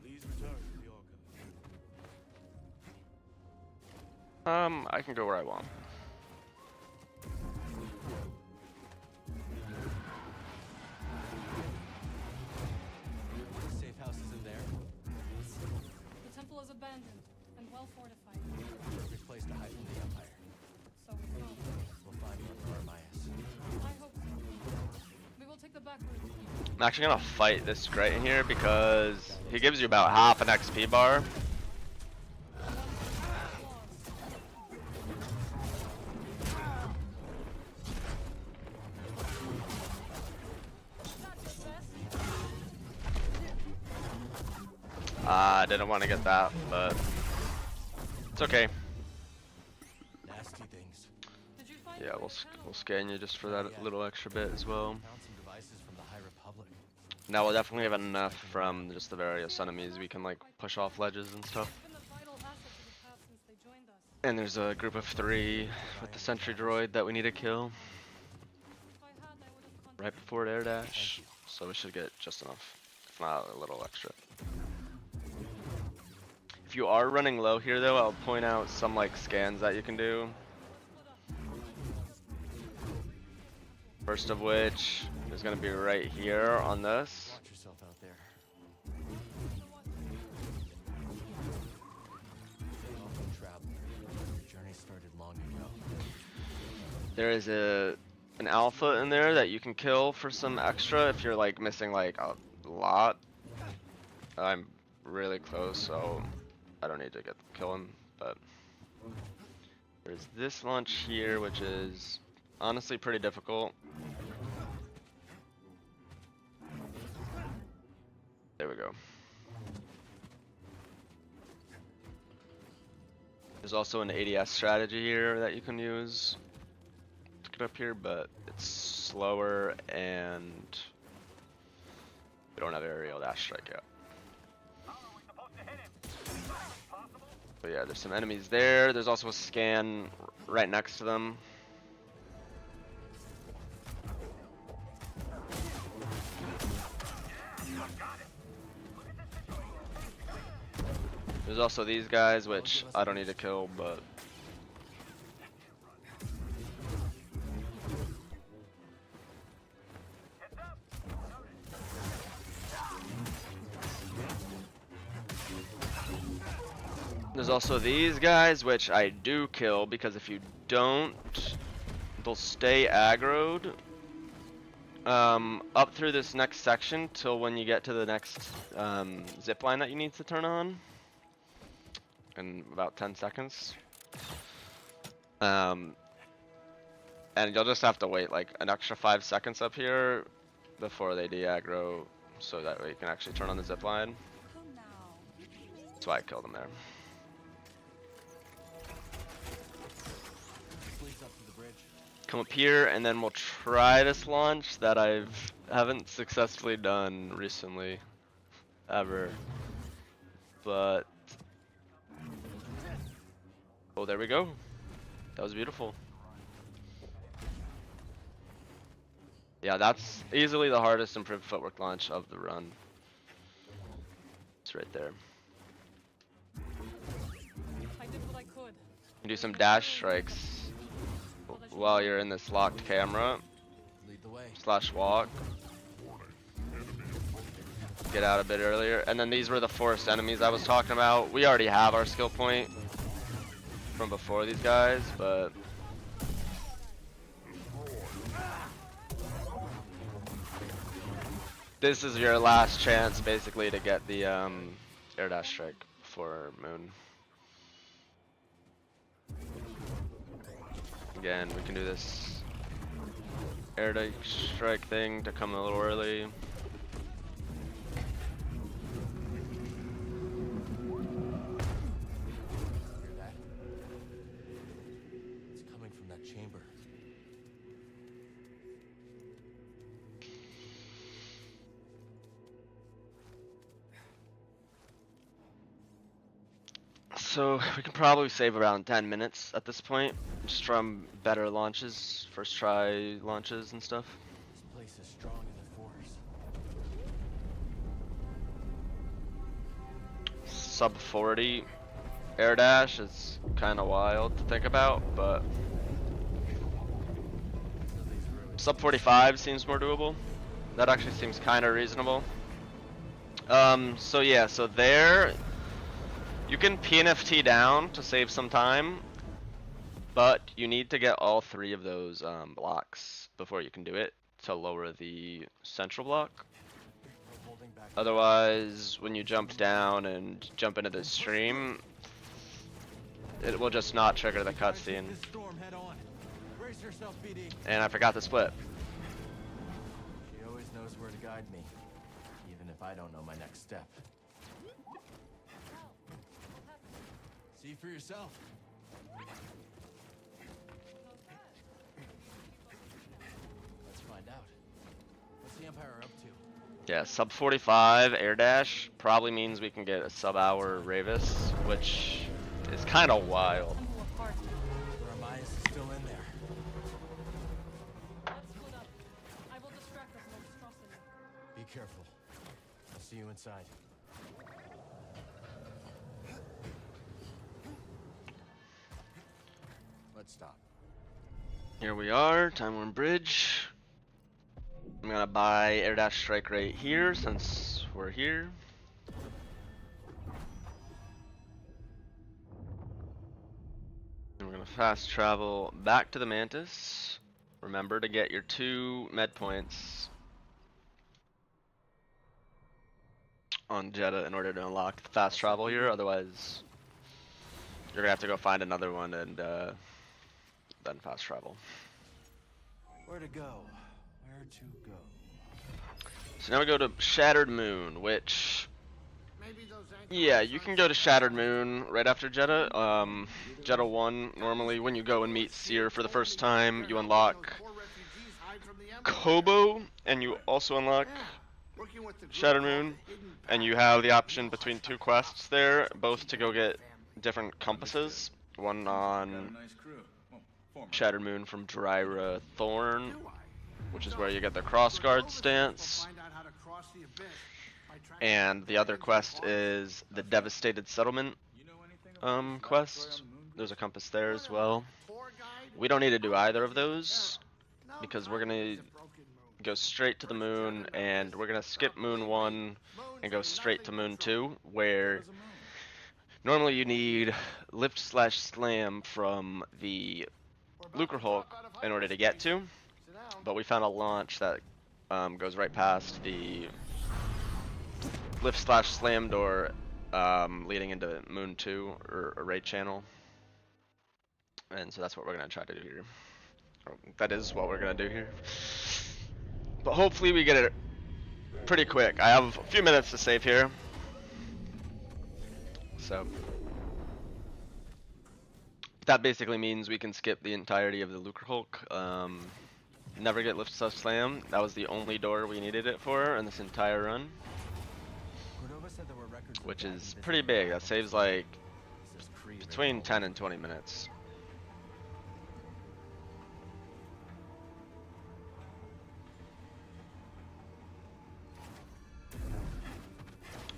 S8: Please return to the archive.
S1: I can go where I want.
S4: The safe house is in there.
S9: The temple is abandoned and well fortified.
S4: Perfect place to hide from the Empire.
S9: So we hope.
S4: We'll find one for Armias.
S9: I hope so. We will take the back route.
S1: I'm actually gonna fight this grate in here because he gives you about half an XP bar. I didn't want to get that, but it's okay.
S4: Nasty things.
S9: Did you find
S1: Yeah,
S9: the
S1: we'll
S9: panel?
S1: scan you just for that little extra bit as well.
S4: Found some devices from the High Republic.
S1: Now we'll definitely have enough from just the various enemies. We can like push off ledges and stuff.
S9: It's been a vital asset to the path since they joined us.
S1: And there's a group of 3 with the sentry droid that we need to kill
S9: If I had, I would have contacted
S1: right before air dash. So we should get just enough, if not a little extra. If you are running low here though, I'll point out some like scans that you can do. First of which is gonna be right here on this.
S4: Watch yourself out there.
S1: There is an alpha in there that you can kill for some extra if you're like missing like a lot. I'm really close, so I don't need to kill him. But there's this launch here, which is honestly pretty difficult. There we go. There's also an ADS strategy here that you can use to get up here, but it's slower and we don't have aerial dash strike yet. But yeah, there's some enemies there. There's also a scan right next to them. There's also these guys, which I don't need to kill, but there's also these guys, which I do kill, because if you don't, they'll stay aggroed up through this next section till when you get to the next zip line that you need to turn on in about 10 seconds. And you'll just have to wait like an extra 5 seconds up here before they de-aggro, so that way you can actually turn on the zip line. That's why I killed them there. Come up here, and then we'll try this launch that haven't successfully done recently, ever. But oh, there we go. That was beautiful. Yeah, that's easily the hardest improved footwork launch of the run. It's right there.
S9: I did what I could.
S1: You can do some dash strikes while you're in this locked camera.
S4: Lead the way.
S1: / walk. Get out a bit earlier. And then these were the forced enemies I was talking about. We already have our skill point from before these guys, but this is your last chance basically to get the air dash strike for Moon. Again, we can do this air dash strike thing to come a little early.
S4: Hear that? It's coming from that chamber.
S1: So we can probably save around 10 minutes at this point, just from better launches, first try launches and stuff.
S4: This place is strong in the force.
S1: Sub 40 air dash is kind of wild to think about, but sub 45 seems more doable. That actually seems kind of reasonable. So yeah, so there you can PNFT down to save some time, but you need to get all 3 of those blocks before you can do it to lower the central block. Otherwise, when you jump down and jump into the stream, it will just not trigger the cutscene. And I forgot the split.
S4: She always knows where to guide me, even if I don't know my next step. See for yourself. Let's find out. What's the Empire up to?
S1: Yeah, sub 45 air dash probably means we can get a sub-hour Ravis, which is kind of wild.
S4: Jeremiah is still in there.
S9: Let's split up. I will distract this monstrosity.
S4: Be careful. I'll see you inside. Let's stop.
S1: Here we are, Time Worm Bridge. I'm gonna buy air dash strike right here since we're here. And we're gonna fast travel back to the Mantis. Remember to get your 2 med points on Jedi in order to unlock the fast travel here, otherwise you're gonna have to go find another one and then fast travel.
S4: Where to go? Where to go?
S1: So now we go to Shattered Moon, which, yeah, you can go to Shattered Moon right after Jeddah. Jeddah 1, normally when you go and meet Seer for the first time, you unlock Kobo, and you also unlock Shattered Moon, and you have the option between 2 quests there, both to go get different compasses. One on Shattered Moon from Dryra Thorn, which is where you get the crossguard stance, and the other quest is the Devastated Settlement quest. There's a compass there as well. We don't need to do either of those because we're gonna go straight to the moon, and we're gonna skip Moon 1 and go straight to Moon 2, where normally you need lift/slam from the Lucre Hulk in order to get to, but we found a launch that goes right past the lift/slam door leading into Moon 2 or a raid channel, and so that's what we're gonna try to do here. Or that is what we're gonna do here. But hopefully we get it pretty quick. I have a few minutes to save here, so that basically means we can skip the entirety of the Lucre Hulk. Never get lift/slam. That was the only door we needed it for in this entire run, which is pretty big. That saves like between 10 and 20 minutes.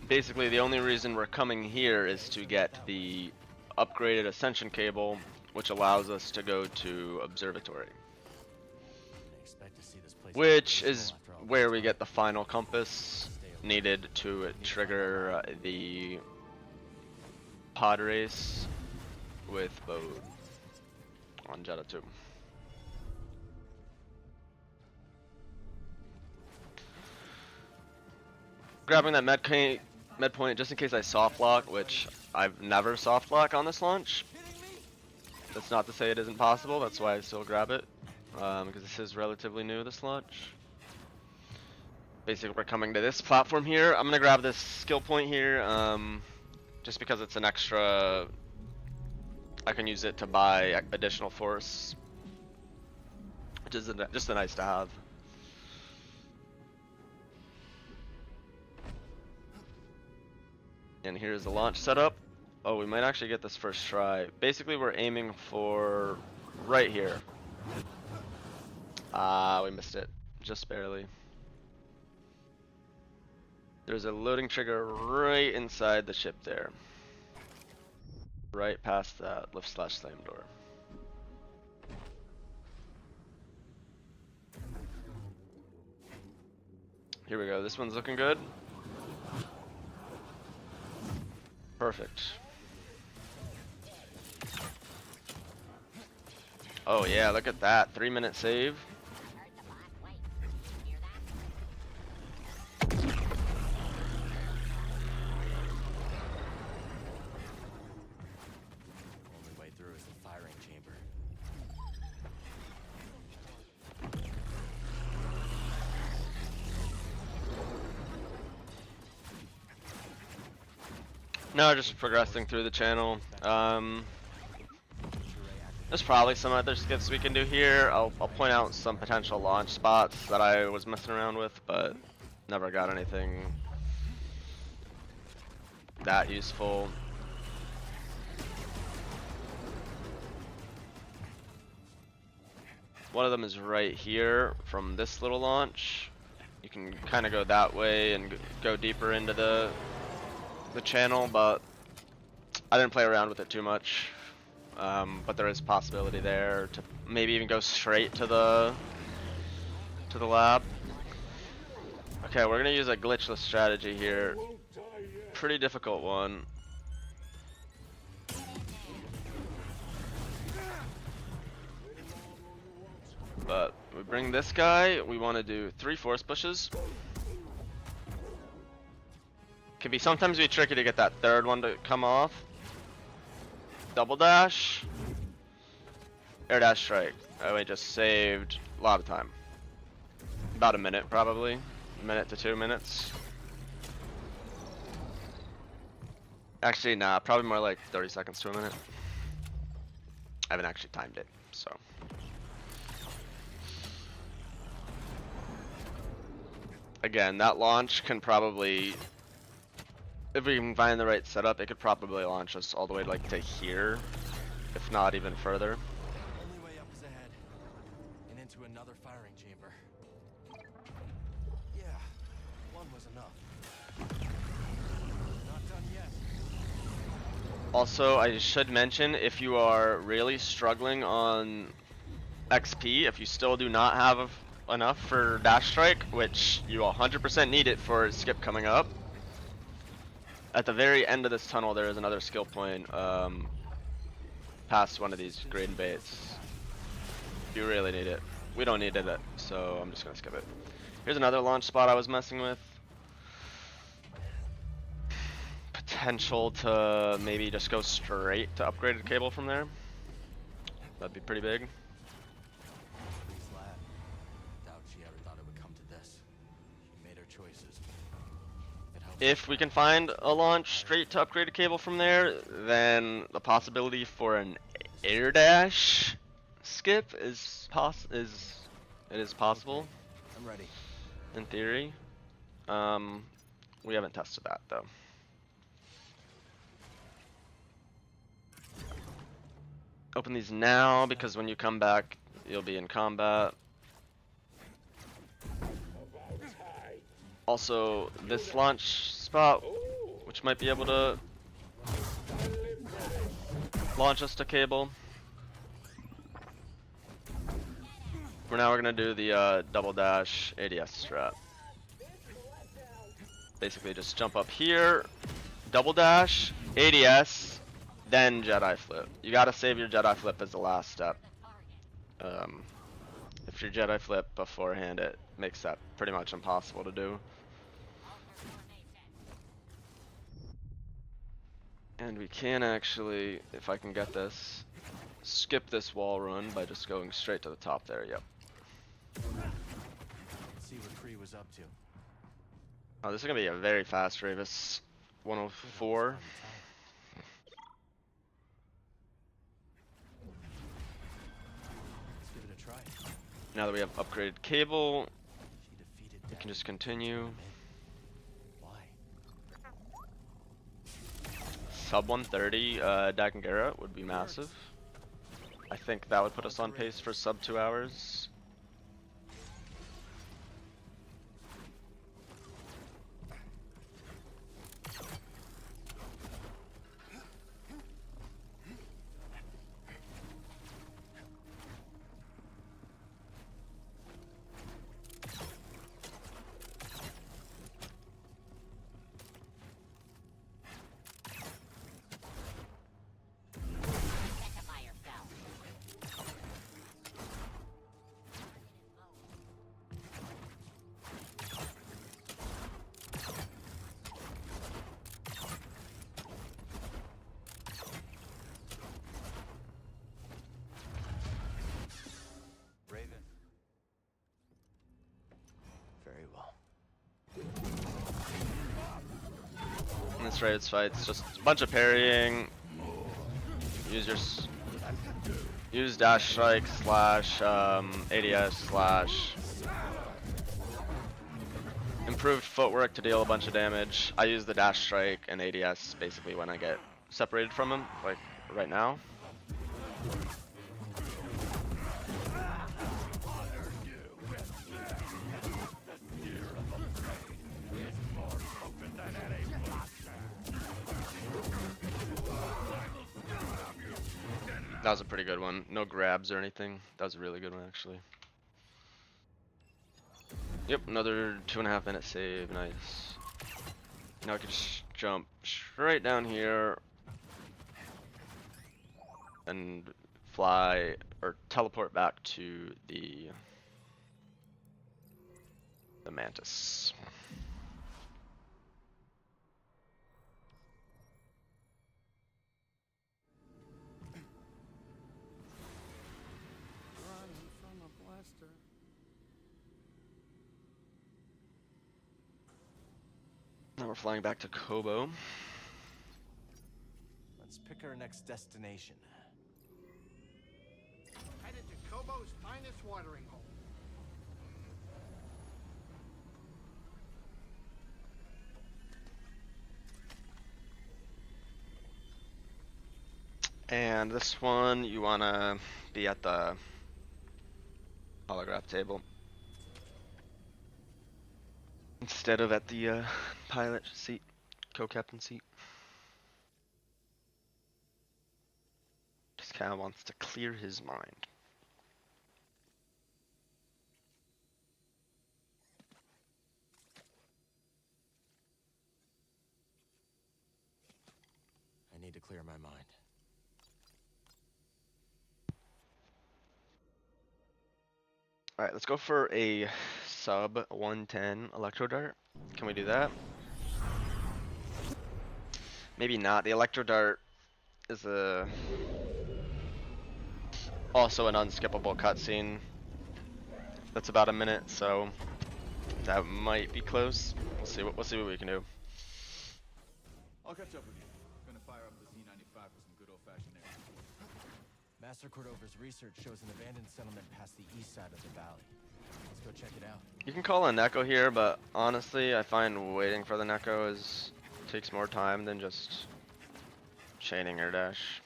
S1: Basically, the only reason we're coming here is to get the upgraded Ascension cable, which allows us to go to Observatory, which is where we get the final compass needed to trigger the pod race with Bode on Jeddah 2. Grabbing that med point just in case I soft lock, which I've never soft lock on this launch. That's not to say it isn't possible, that's why I still grab it, because this is relatively new, this launch. Basically, we're coming to this platform here. I'm gonna grab this skill point here, just because it's an extra. I can use it to buy additional force, which is just a nice to have. And here's the launch setup. Oh, we might actually get this first try. Basically, we're aiming for right here. We missed it, just barely. There's a loading trigger right inside the ship there. Right past that lift/slam door. Here we go, this one's looking good. Perfect. Oh yeah, look at that, 3-minute save.
S4: Only way through is the firing chamber.
S1: No, just progressing through the channel. There's probably some other skips we can do here. I'll point out some potential launch spots that I was messing around with, but never got anything that useful. One of them is right here from this little launch. You can kind of go that way and go deeper into the channel, but I didn't play around with it too much. But there is a possibility there to maybe even go straight to the lab. Okay, we're gonna use a glitchless strategy here. Pretty difficult one. But we bring this guy, we want to do 3 force pushes. Can be sometimes be tricky to get that third one to come off. Double dash. Air dash strike. Oh, we just saved a lot of time. About a minute probably. A minute to 2 minutes. Actually, nah, probably more like 30 seconds to a minute. I haven't actually timed it, so. Again, that launch can probably, if we can find the right setup, it could probably launch us all the way like to here, if not even further.
S4: Only way up is ahead, and into another firing chamber. Yeah, one was enough. Not done yet.
S1: Also, I should mention, if you are really struggling on XP, if you still do not have enough for dash strike, which you 100% need it for skip coming up, at the very end of this tunnel there is another skill point past one of these green baits. You really need it. We don't need it, so I'm just gonna skip it. Here's another launch spot I was messing with. Potential to maybe just go straight to upgraded cable from there. That'd be pretty big.
S4: Please, lad. Doubt she ever thought it would come to this. She made her choices.
S1: If we can find a launch straight to upgraded cable from there, then the possibility for an air dash skip is possible.
S4: I'm ready.
S1: In theory. We haven't tested that though. Open these now because when you come back, you'll be in combat. Also, this launch spot, which might be able to launch us to cable. For now, we're gonna do the double dash ADS strat. Basically, just jump up here, double dash, ADS, then Jedi flip. You gotta save your Jedi flip as the last step. If your Jedi flip beforehand, it makes that pretty much impossible to do. And we can actually, if I can get this, skip this wall run by just going straight to the top there. Yep.
S4: Let's see what Kree was up to.
S1: Oh, this is gonna be a very fast Ravis. 104.
S4: Let's give it a try.
S1: Now that we have upgraded cable,
S4: She defeated
S1: we can just continue.
S4: Why?
S1: Sub 130 Dagangara would be massive. I think that would put us on pace for sub 2 hours.
S8: Raven.
S4: Very well.
S1: In this Raid's fight, it's just a bunch of parrying. Use dash strike slash ADS slash improved footwork to deal a bunch of damage. I use the dash strike and ADS basically when I get separated from him, like right now. That was a pretty good one. No grabs or anything. That was a really good one, actually. Yep, another 2.5 minute save. Nice. Now I can just jump straight down here and fly or teleport back to the the mantis.
S8: Running from a blaster.
S1: Now we're flying back to Kobo.
S4: Let's pick our next destination.
S10: Headed to Kobo's finest watering hole.
S1: And this one, you wanna be at the holograph table instead of at the pilot seat, co-captain seat. Just kind of wants to clear his mind.
S4: I need to clear my mind.
S1: All right, let's go for a sub 110 electro dart. Can we do that? Maybe not. The electro dart is also an unskippable cutscene. That's about a minute, so that might be close. We'll see what we can do.
S8: I'll catch up with you. Gonna fire up the Z95 for some good old-fashioned air.
S4: Master Cordover's research shows an abandoned settlement past the east side of the valley. Let's go check it out.
S1: You can call a Neko here, but honestly, I find waiting for the Neko takes more time than just chaining air dash.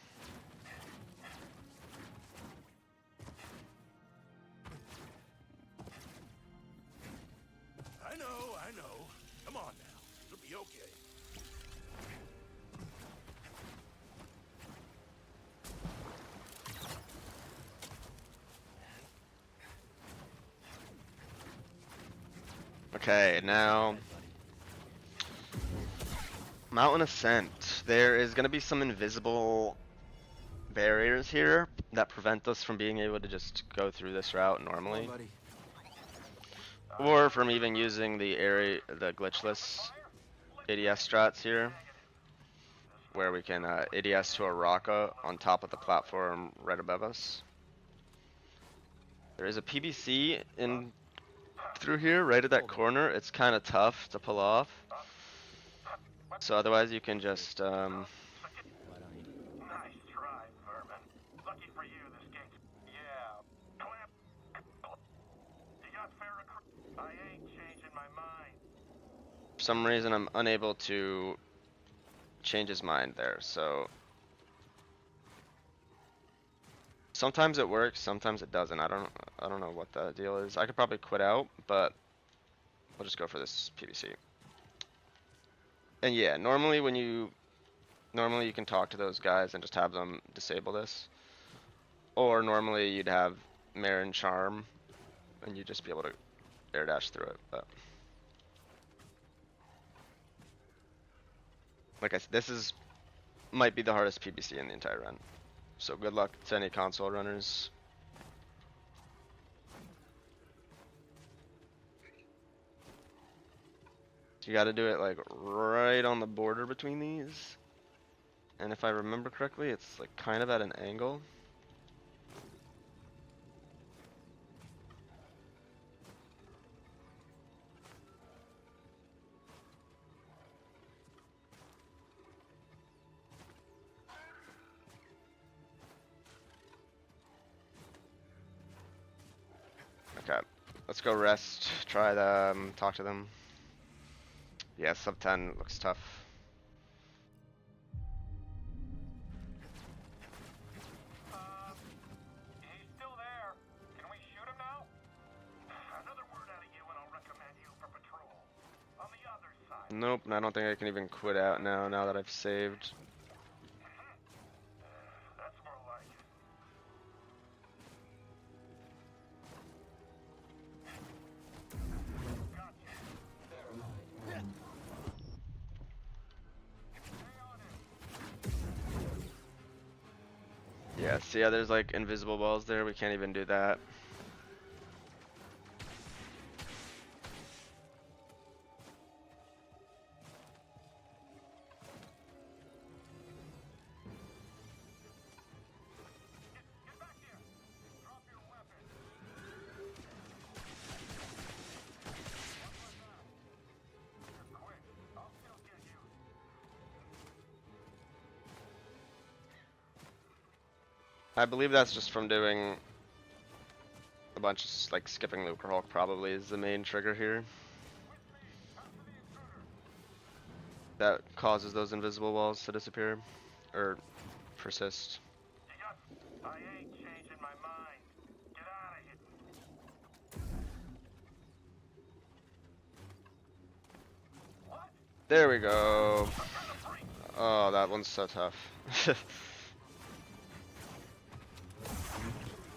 S10: I know. Come on now. It'll be okay.
S1: Okay, now Mountain Ascent. There is going to be some invisible barriers here that prevent us from being able to just go through this route normally, or from even using the glitchless ADS strats here, where we can ADS to a Raka on top of the platform right above us. There is a PBC in through here, right at that corner. It's kind of tough to pull off. So otherwise you can just
S3: Nice try, Vermin. Lucky for you, this gate's... Yeah. Clamp. You got fair recruit. I ain't changing my mind.
S1: for some reason I'm unable to change his mind there, so sometimes it works, sometimes it doesn't. I don't know what the deal is. I could probably quit out, but we'll just go for this PVC. And yeah, normally you can talk to those guys and just have them disable this. Or normally you'd have Marin Charm and you'd just be able to air dash through it, but like I said, this might be the hardest PBC in the entire run. So good luck to any console runners. You gotta do it like right on the border between these. And if I remember correctly, it's like kind of at an angle. Okay, let's go rest, try them, talk to them. Yeah, sub 10 looks tough.
S3: He's still there. Can we shoot him now? Another word out of you and I'll recommend you for patrol. On the other side.
S1: Nope, and I don't think I can even quit out now that I've saved.
S3: That's more like it.
S1: Yeah, see how there's like invisible walls there? We can't even do that. I believe that's just from doing a bunch of like skipping Lucre Hulk probably is the main trigger here. That causes those invisible walls to disappear or persist.
S3: I ain't changing my mind. Get out of here.
S1: There we go. Oh, that one's so tough.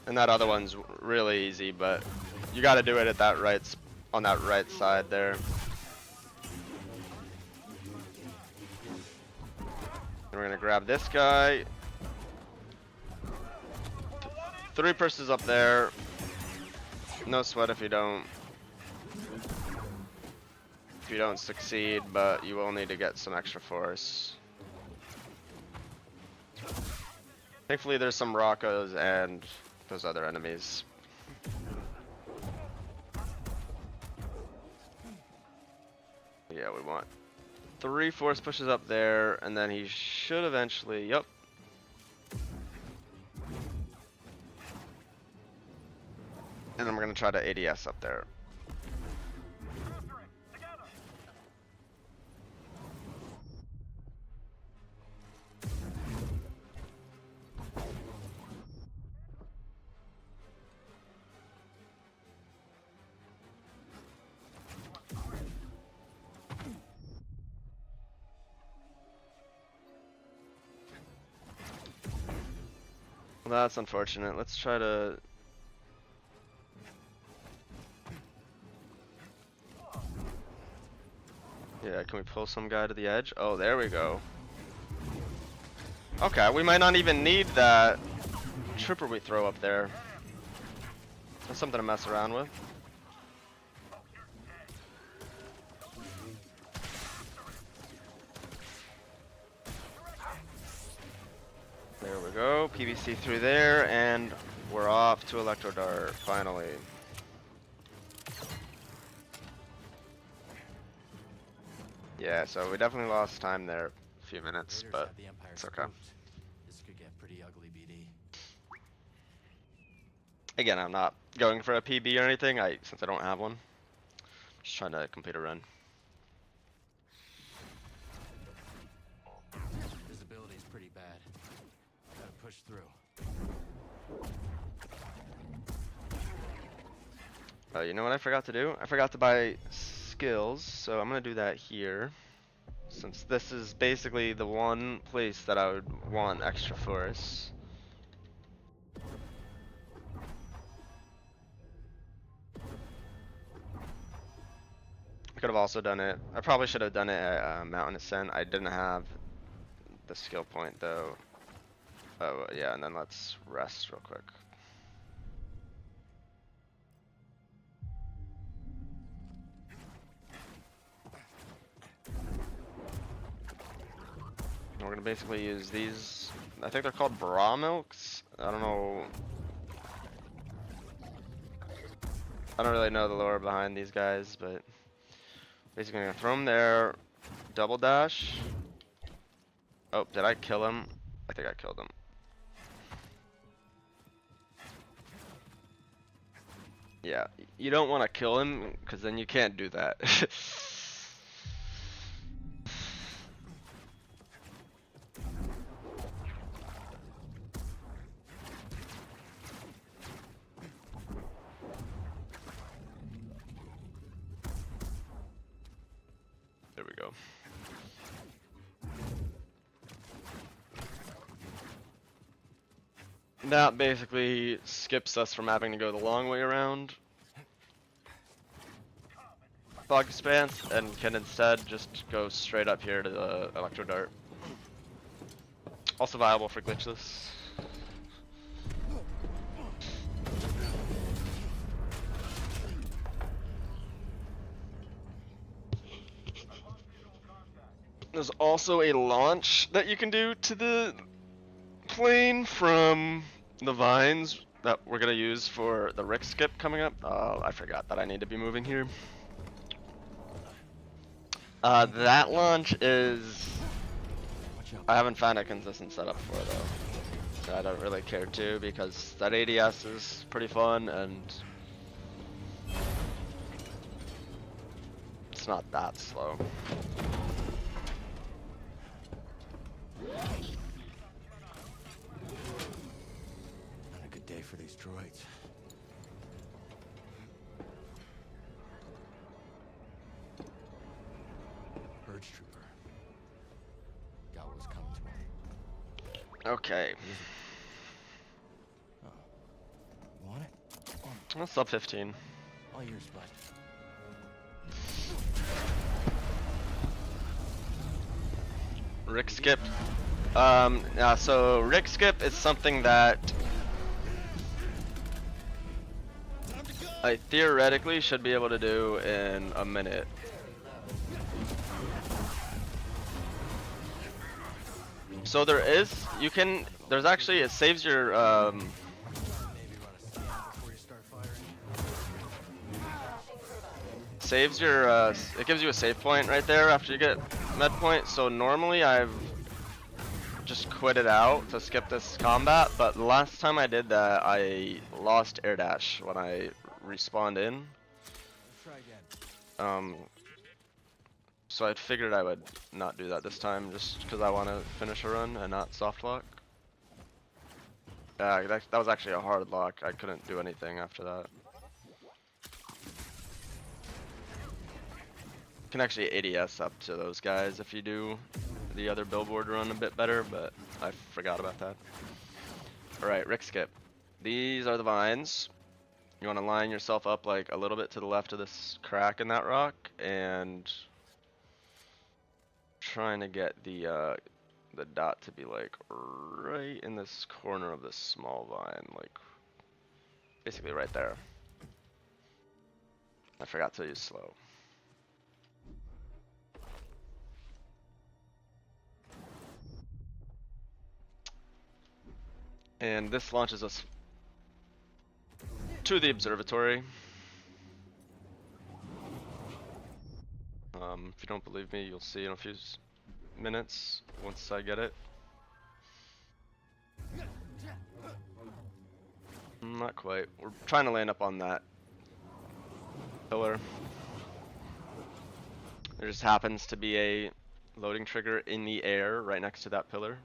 S1: And that other one's really easy, but you got to do it at that on that right side there. And we're gonna grab this guy. 3 purses up there. No sweat if you don't succeed, but you will need to get some extra force. Thankfully there's some Rockos and those other enemies. Yeah, we want 3 force pushes up there, and then he should eventually, yep. And then we're gonna try to ADS up there. Well, that's unfortunate. Let's try to... Yeah, can we pull some guy to the edge? Oh, there we go. Okay, we might not even need that trooper we throw up there. That's something to mess around with. There we go, PVC through there, and we're off to Electro Dart, finally. Yeah, so we definitely lost time there, a few minutes, but it's okay.
S4: This could get pretty ugly, BD.
S1: Again, I'm not going for a PB or anything, since I don't have one. Just trying to complete a run.
S4: Visibility's pretty bad. Gotta push through.
S1: You know what I forgot to do? I forgot to buy skills, so I'm gonna do that here. Since this is basically the one place that I would want extra force. I could have also done it. I probably should have done it at Mountain Ascent. I didn't have the skill point though. Oh yeah, and then let's rest real quick. And we're gonna basically use these. I think they're called bra milks. I don't know. I don't really know the lore behind these guys, but basically I'm gonna throw them there, double dash. Oh, did I kill him? I think I killed him. Yeah, you don't want to kill him because then you can't do that. There we go. That basically skips us from having to go the long way around Fog Expanse and can instead just go straight up here to the Electro Dart. Also viable for glitchless. There's also a launch that you can do to the plane from the vines that we're gonna use for the Rick skip coming up. I forgot that I need to be moving here. That launch is... I haven't found a consistent setup for it though. I don't really care too because that ADS is pretty fun and it's not that slow.
S4: Not a good day for these droids. Purge trooper. Got what was coming to him.
S1: Okay.
S4: Oh. You want it?
S1: Well, sub 15.
S4: All yours, bud.
S1: Rick skip. Yeah, so Rick skip is something that I theoretically should be able to do in a minute. So there's actually, it saves your,
S4: Maybe run a scan before you start firing.
S1: it gives you a save point right there after you get med point. So normally I've just quit it out to skip this combat, but the last time I did that, I lost air dash when I respawned in.
S4: Let's try again.
S1: So I figured I would not do that this time, just because I want to finish a run and not soft lock. That was actually a hard lock. I couldn't do anything after that. You can actually ADS up to those guys if you do the other billboard run a bit better, but I forgot about that. Alright, Rick skip. These are the vines. You want to line yourself up like a little bit to the left of this crack in that rock, and trying to get the dot to be like right in this corner of this small vine, like basically right there. I forgot to use slow. And this launches us to the observatory. If you don't believe me, you'll see in a few minutes once I get it. Not quite. We're trying to land up on that pillar. There just happens to be a loading trigger in the air right next to that pillar.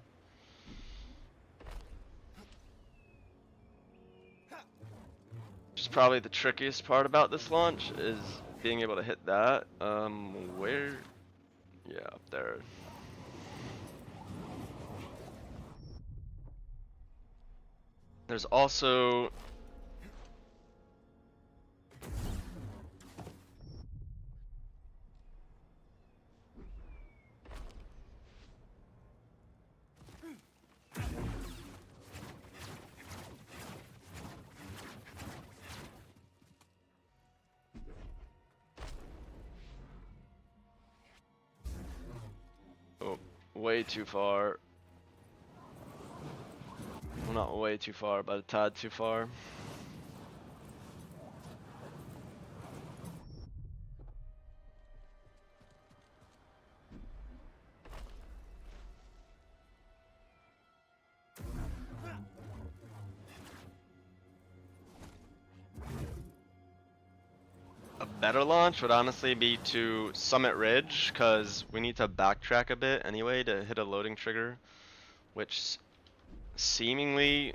S1: Which is probably the trickiest part about this launch, is being able to hit that. Where? Yeah, up there. There's also way too far. Well, not way too far, but a tad too far. A better launch would honestly be to Summit Ridge, because we need to backtrack a bit anyway to hit a loading trigger, which seemingly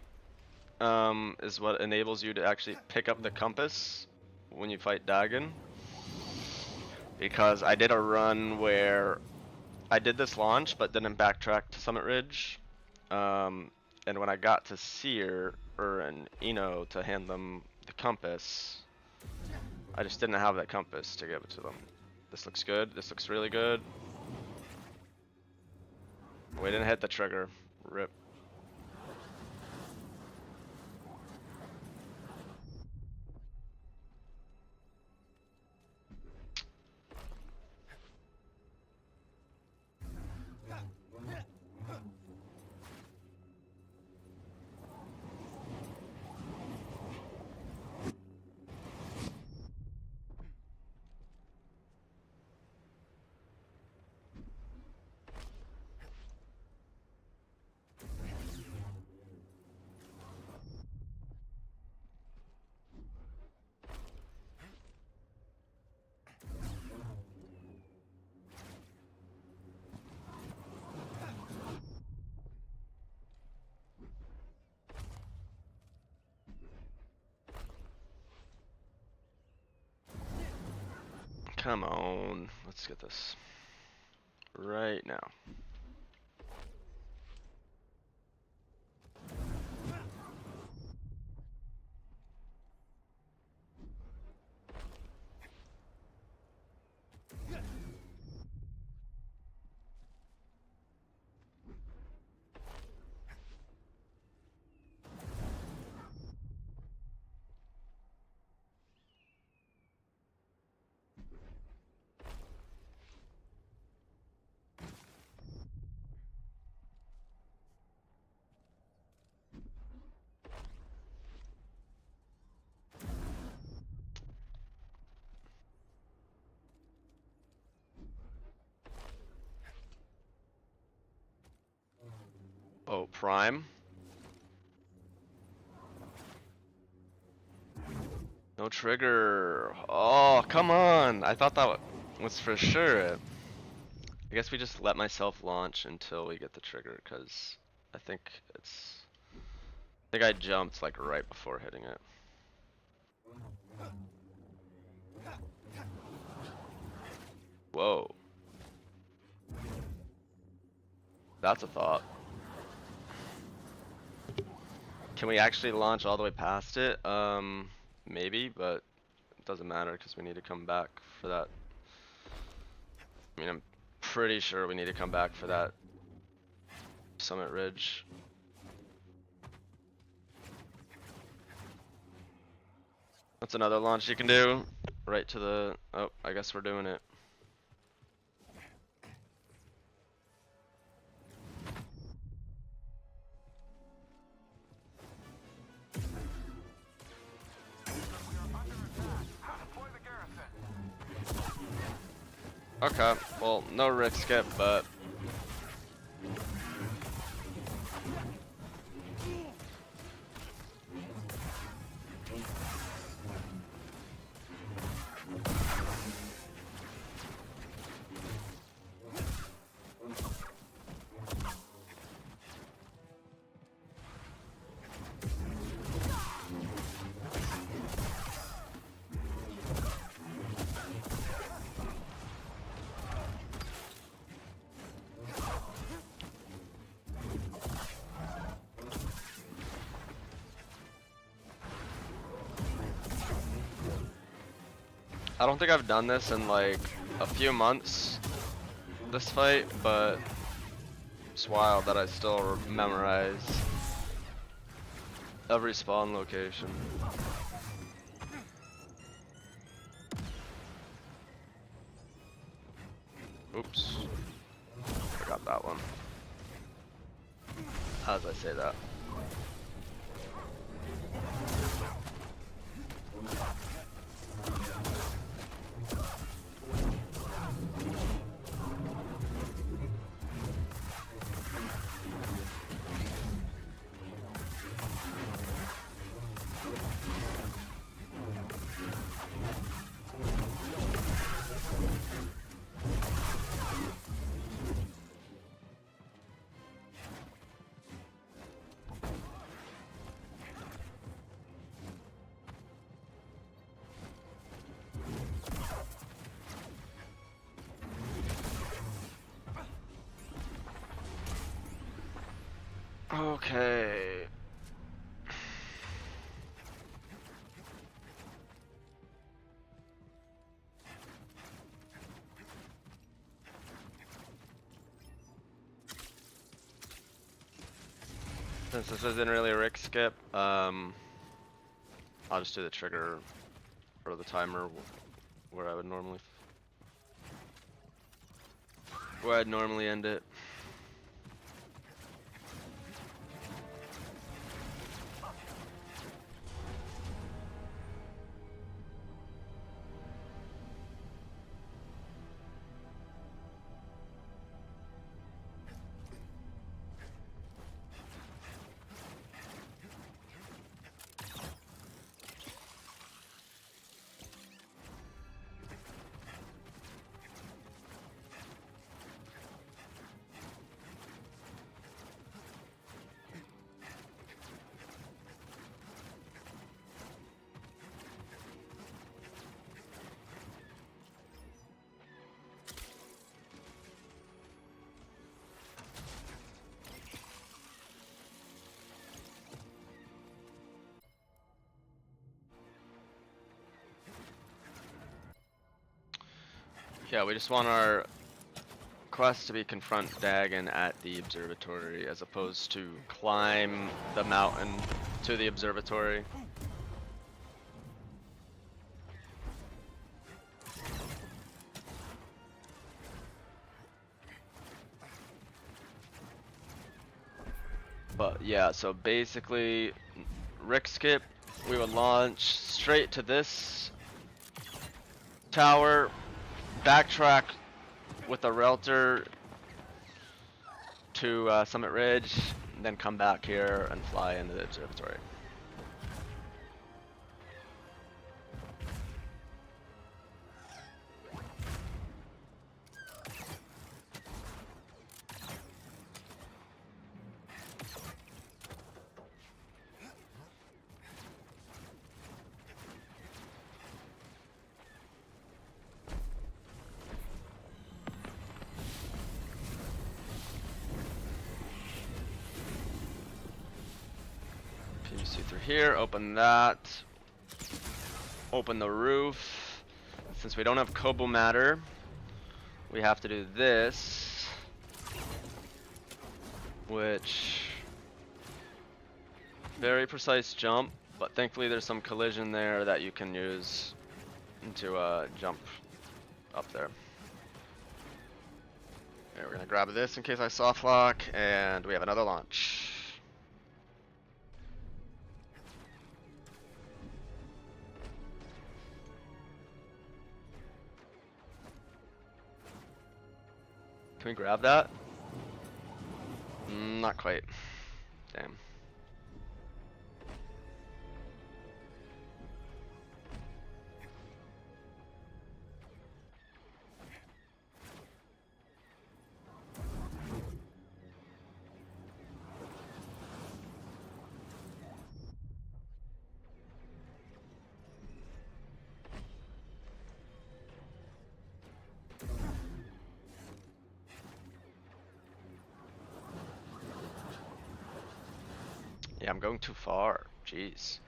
S1: is what enables you to actually pick up the compass when you fight Dagon. Because I did a run where I did this launch but didn't backtrack to Summit Ridge, and when I got to Seer or an Eno to hand them the compass, I just didn't have that compass to give it to them. This looks good. This looks really good. We didn't hit the trigger. Rip. Come on, let's get this right now. Oh, Prime. No trigger. Oh, come on. I thought that was for sure it. I guess we just let myself launch until we get the trigger, because I think I jumped like right before hitting it. Whoa. That's a thought. Can we actually launch all the way past it? Maybe, but it doesn't matter because we need to come back for that. I mean, I'm pretty sure we need to come back for that Summit Ridge. That's another launch you can do. Right to the... Oh, I guess we're doing it. Okay, well, no risk skip, but... I don't think I've done this in like a few months, this fight, but it's wild that I still memorize every spawn location. Oops, forgot that one. How does I say that? Okay. Since this isn't really a risk skip, I'll just do the trigger or the timer where I would normally I'd normally end it. Yeah, we just want our quest to be confront Dagon at the observatory as opposed to climb the mountain to the observatory. But yeah, so basically, Rick skip, we would launch straight to this tower, backtrack with the Relter to Summit Ridge, and then come back here and fly into the observatory. PVC through here, open that. Open the roof. Since we don't have Kobo matter, we have to do this. Which, very precise jump, but thankfully there's some collision there that you can use to jump up there. Okay, we're gonna grab this in case I soft lock, and we have another launch. Can we grab that? Not quite. Damn. Yeah, I'm going too far. Jeez.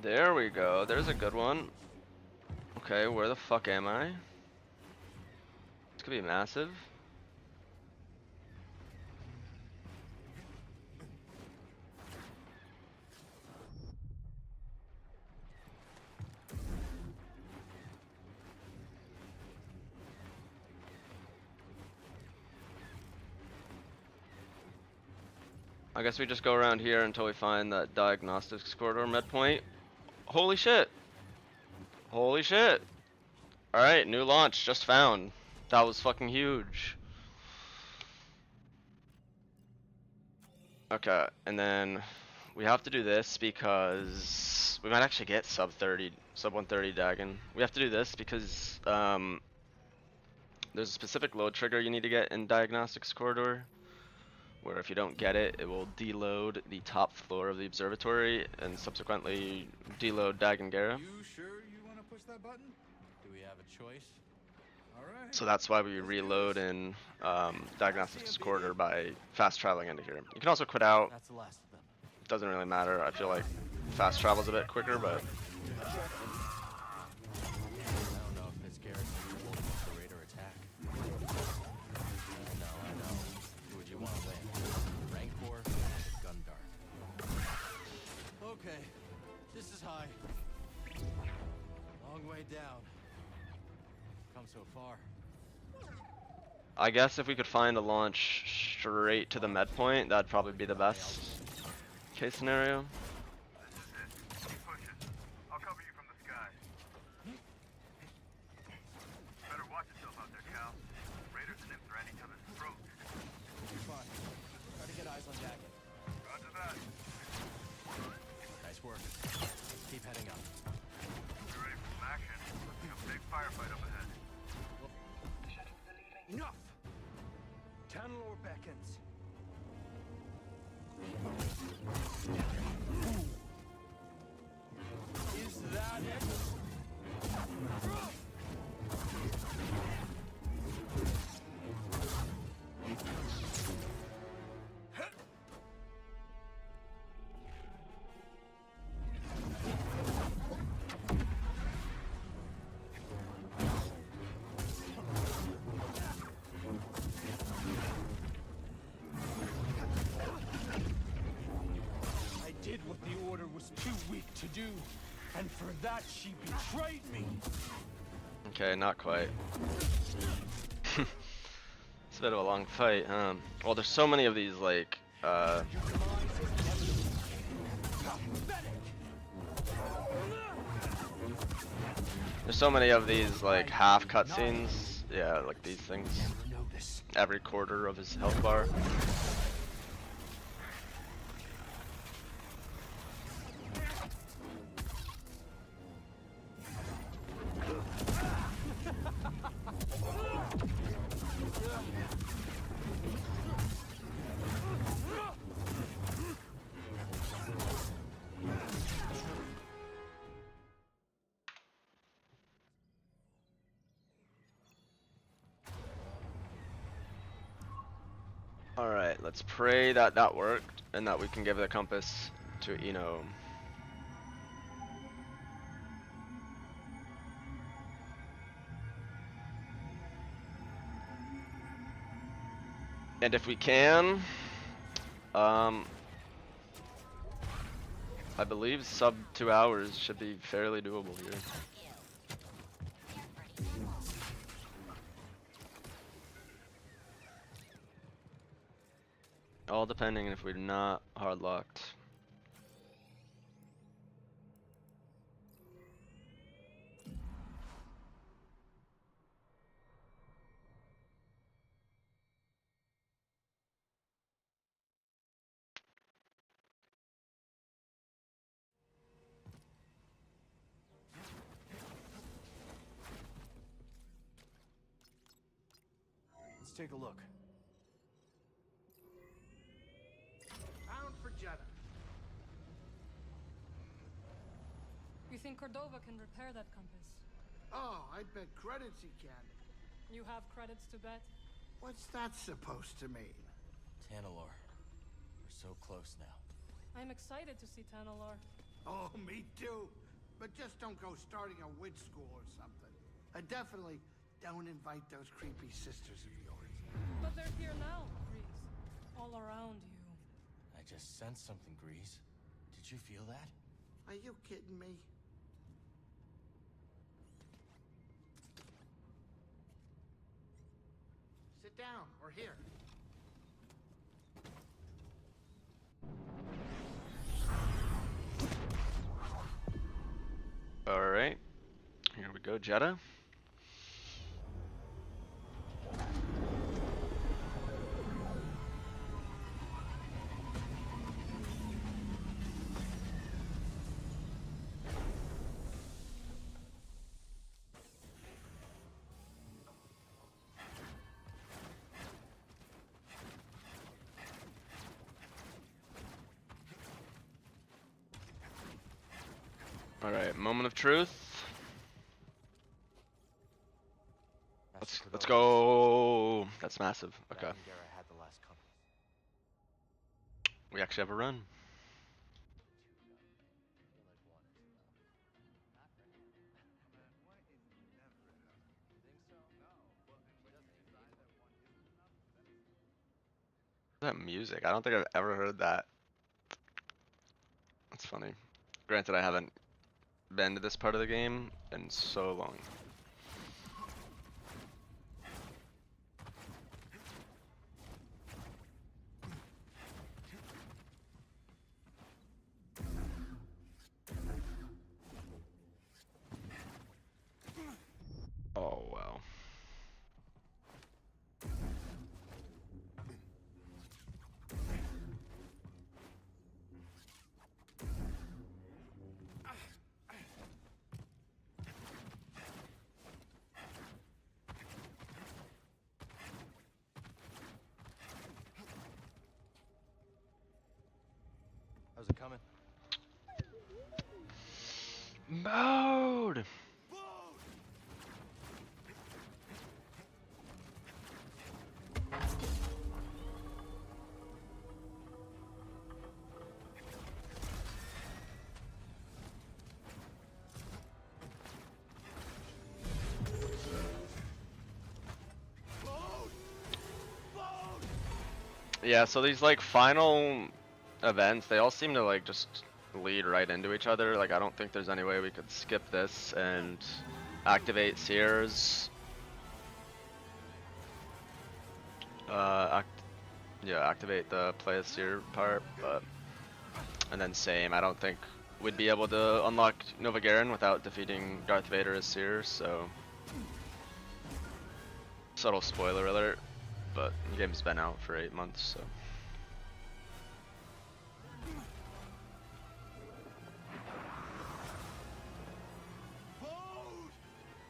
S1: There we go. There's a good one. Okay, where the fuck am I? This could be massive. I guess we just go around here until we find that diagnostics corridor midpoint. Holy shit! Holy shit! Alright, new launch just found. That was fucking huge. Okay, and then we have to do this because we might actually get sub 130 Dagon. We have to do this because there's a specific load trigger you need to get in diagnostics corridor, where if you don't get it, it will deload the top floor of the observatory and subsequently deload Dagon Gera.
S8: You sure you want to push that button?
S4: Do we have a choice?
S8: All right.
S1: So that's why we reload in diagnostics corridor by fast traveling into here. You can also quit out.
S4: That's the last of them.
S1: Doesn't really matter. I feel like fast travel's a bit quicker, but
S4: I don't know if this garrison is holding up the raider attack. I know. Who would you want to win? Rancor or Gundart? Okay, this is high. Long way down. Come so far.
S1: I guess if we could find a launch straight to the med point, that'd probably be the best case scenario.
S3: This is it. Keep pushing. I'll cover you from the sky. Better watch yourself out there, Cal. Raiders and imps are at each other's throats.
S4: You're fine. Try to get eyes on Dagon.
S3: Roger that.
S4: Nice work. Keep heading up.
S3: You ready for some action? A big firefight up ahead.
S10: Enough! Tanalorr beckons.
S7: Is that it?
S10: do, and for that she betrayed me.
S1: Okay, not quite. It's a bit of a long fight, well, there's so many of these, like, there's so many of these, like, half cutscenes. Yeah, like these things. Every quarter of his health bar. Alright, let's pray that that worked and that we can give the compass to Eno. And if we can, I believe sub 2 hours should be fairly doable here. All depending if we're not hard locked.
S10: Let's take a look. Bound for Jedi.
S9: You think Cordova can repair that compass?
S11: Oh, I bet credits he can.
S9: You have credits to bet?
S11: What's that supposed to mean?
S4: Tanalorr. We're so close now.
S9: I'm excited to see Tanalorr.
S11: Oh, me too. But just don't go starting a witch school or something. And definitely don't invite those creepy sisters of yours.
S9: But they're here now, Grease. All around you.
S4: I just sensed something, Grease. Did you feel that?
S11: Are you kidding me? Sit down, or here.
S1: Alright, here we go, Jedi. Alright, moment of truth. Let's go. That's massive. Okay.
S4: Had the last compass.
S1: We actually have a run. That music, I don't think I've ever heard that. That's funny. Granted, I haven't been to this part of the game in so long. Oh wow.
S4: How's it coming?
S1: Mode. Yeah, so these like final events, they all seem to like just lead right into each other. Like I don't think there's any way we could skip this and activate Sears. Activate the play as Seer part, but and then same. I don't think we'd be able to unlock Nova Garen without defeating Darth Vader as Seer. So subtle spoiler alert, but the game's been out for 8 months, so.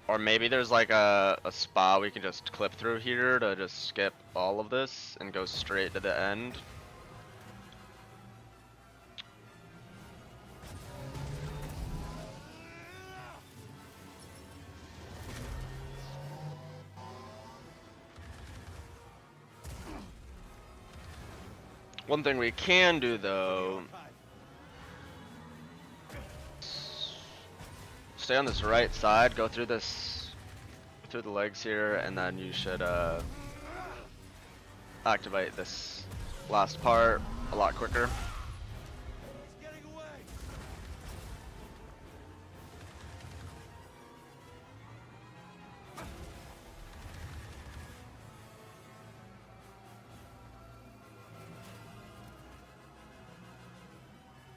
S1: Or maybe there's like a spa we can just clip through here to just skip all of this and go straight to the end. One thing we can do though, stay on this right side, go through the legs here, and then you should activate this last part a lot quicker.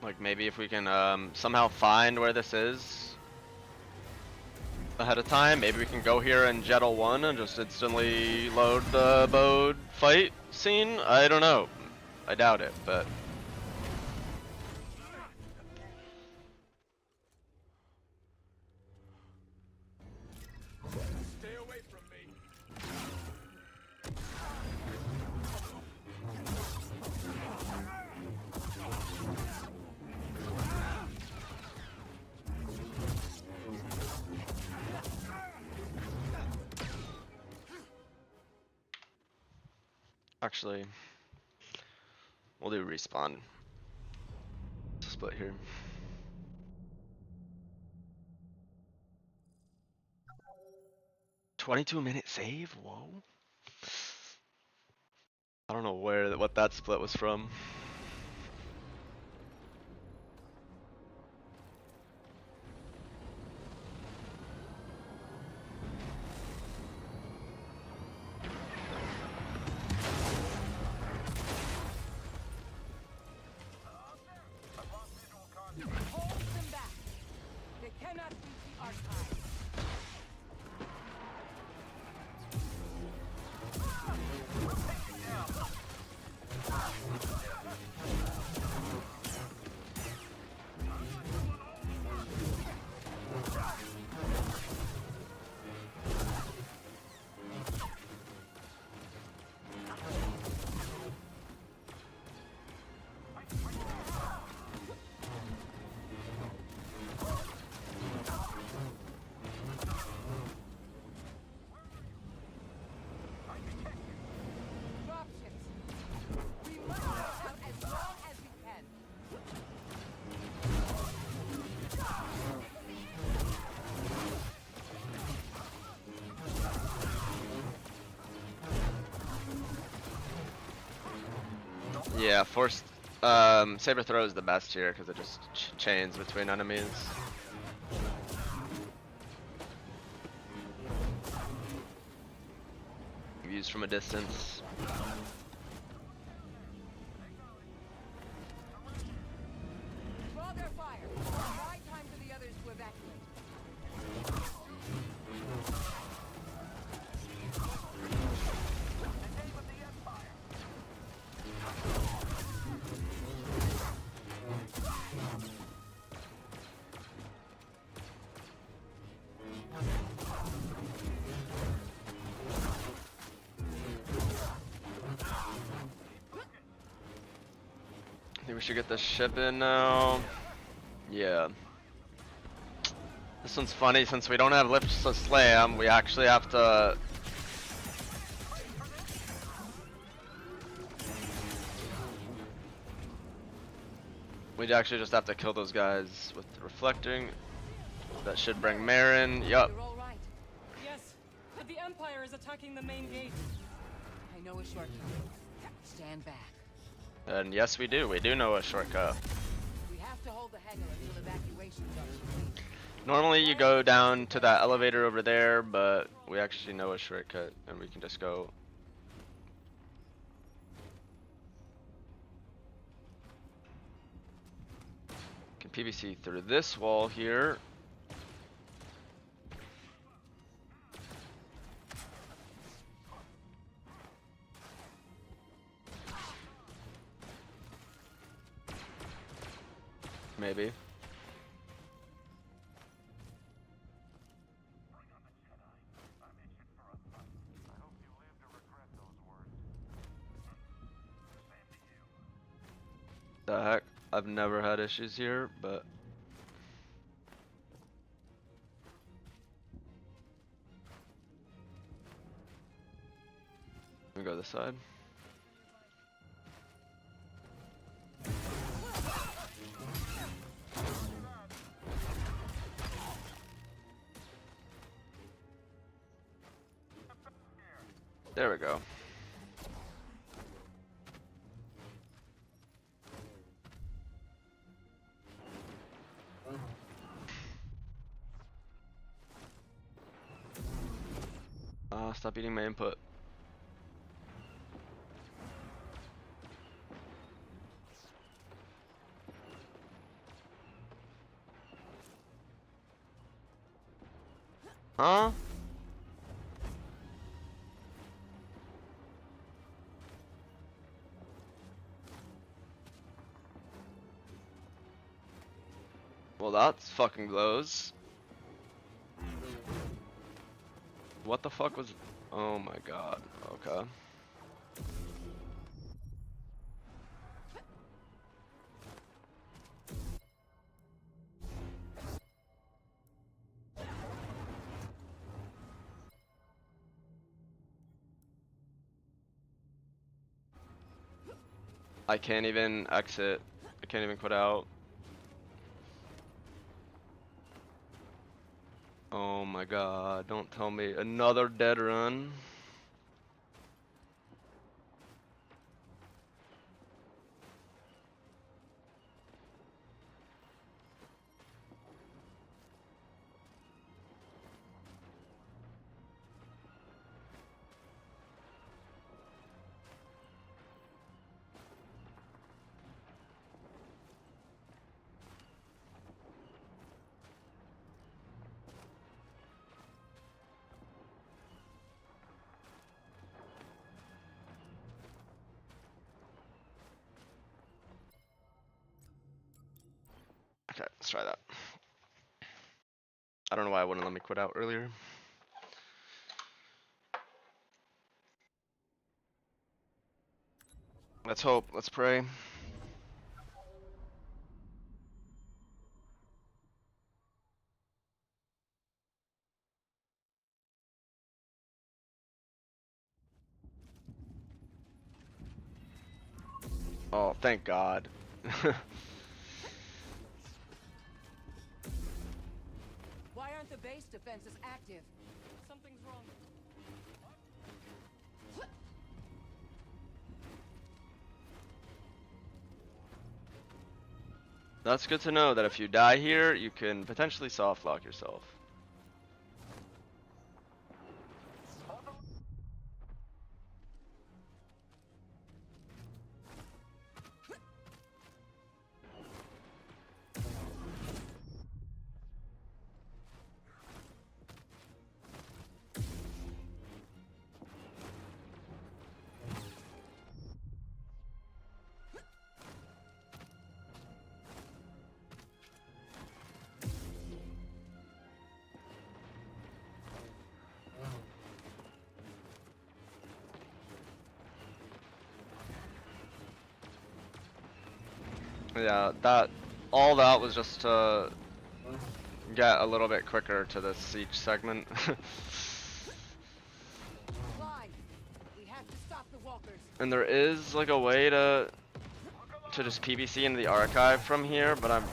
S1: Like maybe if we can somehow find where this is ahead of time, maybe we can go here in Jedel 1 and just instantly load the Bode fight scene. I don't know. I doubt it, but
S8: Stay away from me.
S1: actually, we'll do respawn split here. "22-minute save? Whoa. I don't know what that split was from.
S12: Hold them back. They cannot reach the archive.
S1: Yeah, forced saber throw is the best here because it just chains between enemies. Used from a distance.
S12: Draw their fire. Provide time for the others to evacuate.
S1: I think we should get this ship in now. Yeah. This one's funny since we don't have lifts to slam, we actually have to we'd actually just have to kill those guys with the reflecting. That should bring Marin. Yup.
S12: You're all right.
S9: Yes, but the Empire is attacking the main gate.
S12: I know a shortcut. Stand back.
S1: And yes, we do. We do know a shortcut.
S12: We have have to hold the hangar until evacuations are complete.
S1: Normally you go down to that elevator over there, but we actually know a shortcut and we can just go. Can PVC through this wall here. Maybe. The heck? I've never had issues here, but let me go this side. There we go. Stop eating my input. Huh? Well, that's fucking blows. What the fuck was... Oh my god. Okay. I can't even exit. I can't even quit out. Oh my god, don't tell me another dead run. Okay, let's try that. I don't know why it wouldn't let me quit out earlier. Let's hope, let's pray. Oh, thank God.
S12: Why aren't the base defenses active?
S9: Something's wrong.
S1: That's good to know that if you die here, you can potentially soft lock yourself. Yeah, all that was just to get a little bit quicker to the siege segment.
S12: Line. We have to stop the walkers.
S1: And there is like a way to just PVC into the archive from here, but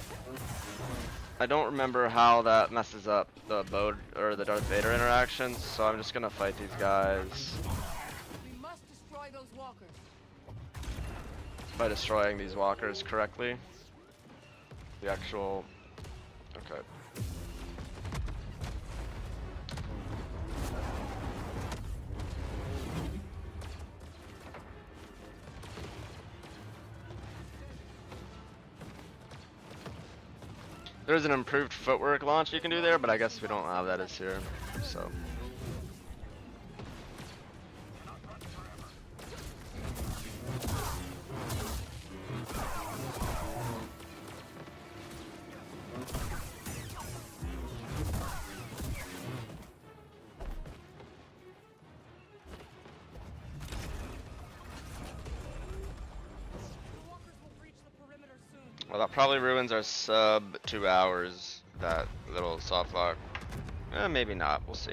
S1: I don't remember how that messes up the Bode or the Darth Vader interactions, so I'm just gonna fight these guys
S12: We must destroy those walkers.
S1: by destroying these walkers correctly. The actual. Okay. There's an improved footwork launch you can do there, but I guess we don't have that as here, so. Well, that probably ruins our sub 2 hours, that little soft lock. Maybe not, we'll see.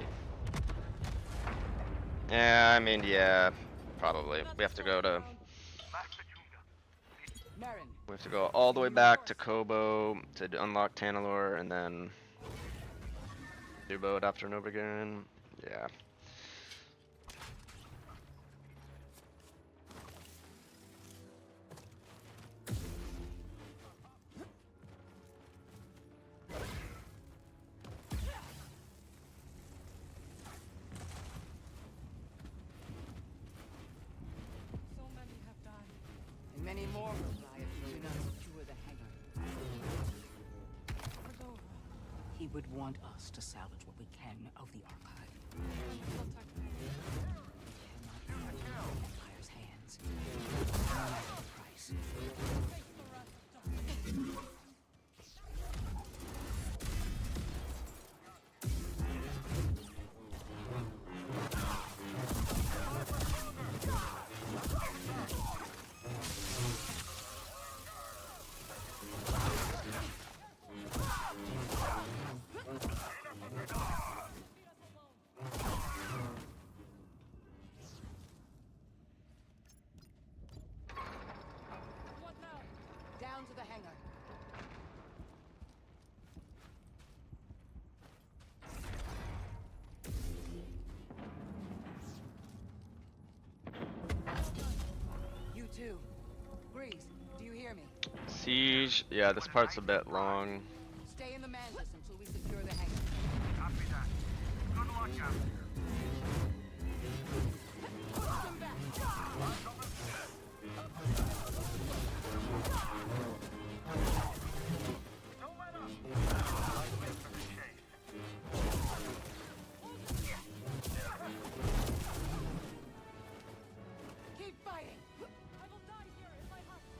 S1: Yeah, I mean, yeah, probably. We have to go to... We have to go all the way back to Kobo to unlock Tanalorr, and then do boat after and over again. Yeah.
S9: So many have died.
S12: And many more will die if you do not secure the hangar. He would want us to salvage what we can of the archive.
S9: Protect me.
S12: Cannot fall in the Empire's hands. No matter the price.
S9: Face the wrath of darkness. What now?
S12: Down to the hangar. You too. Breeze, do you hear me?
S1: Siege, yeah, this part's a bit long.
S12: Stay in the mantis until we secure the hangar.
S3: Copy that. Good luck out there.
S12: Push them back.
S3: Don't let up. Wait for the chase.
S12: Keep fighting.
S9: I will die here if I have to.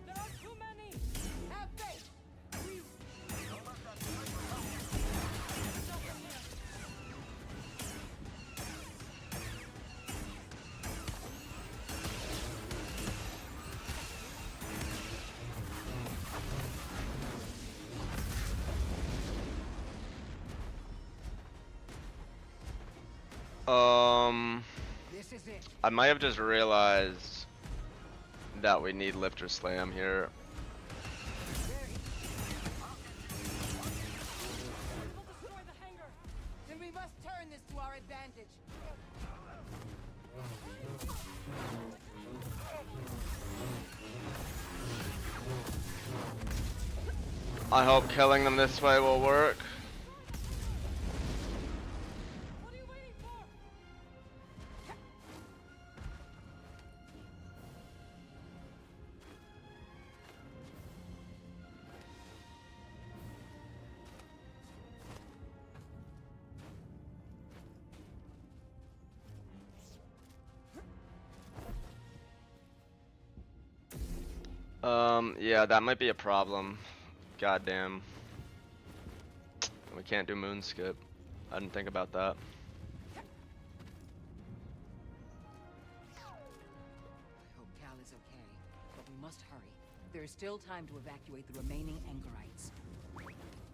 S9: There are too many.
S12: Have faith. This is it.
S1: I might have just realized that we need lift or slam here.
S9: We'll destroy the hangar.
S12: Then we must turn this to our advantage.
S1: I hope killing them this way will work.
S9: What are you waiting for?
S1: Yeah, that might be a problem. Goddamn. We can't do moon skip. I didn't think about that.
S12: I hope Cal is okay, but we must hurry. There is still time to evacuate the remaining anchorites.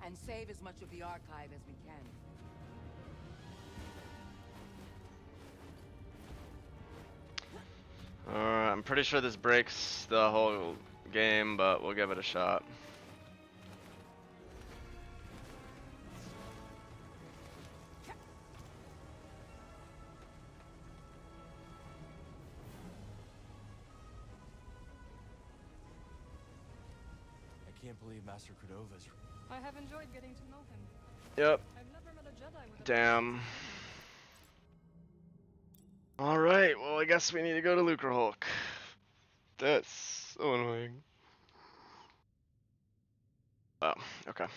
S12: And save as much of the archive as we can.
S1: I'm pretty sure this breaks the whole game, but we'll give it a shot.
S4: I can't believe Master Cordova's.
S9: I have enjoyed getting to know him.
S1: Yep.
S9: I've never met a Jedi with a
S1: Damn. Alright, well I guess we need to go to Lucrehulk. That's so annoying. Oh, okay.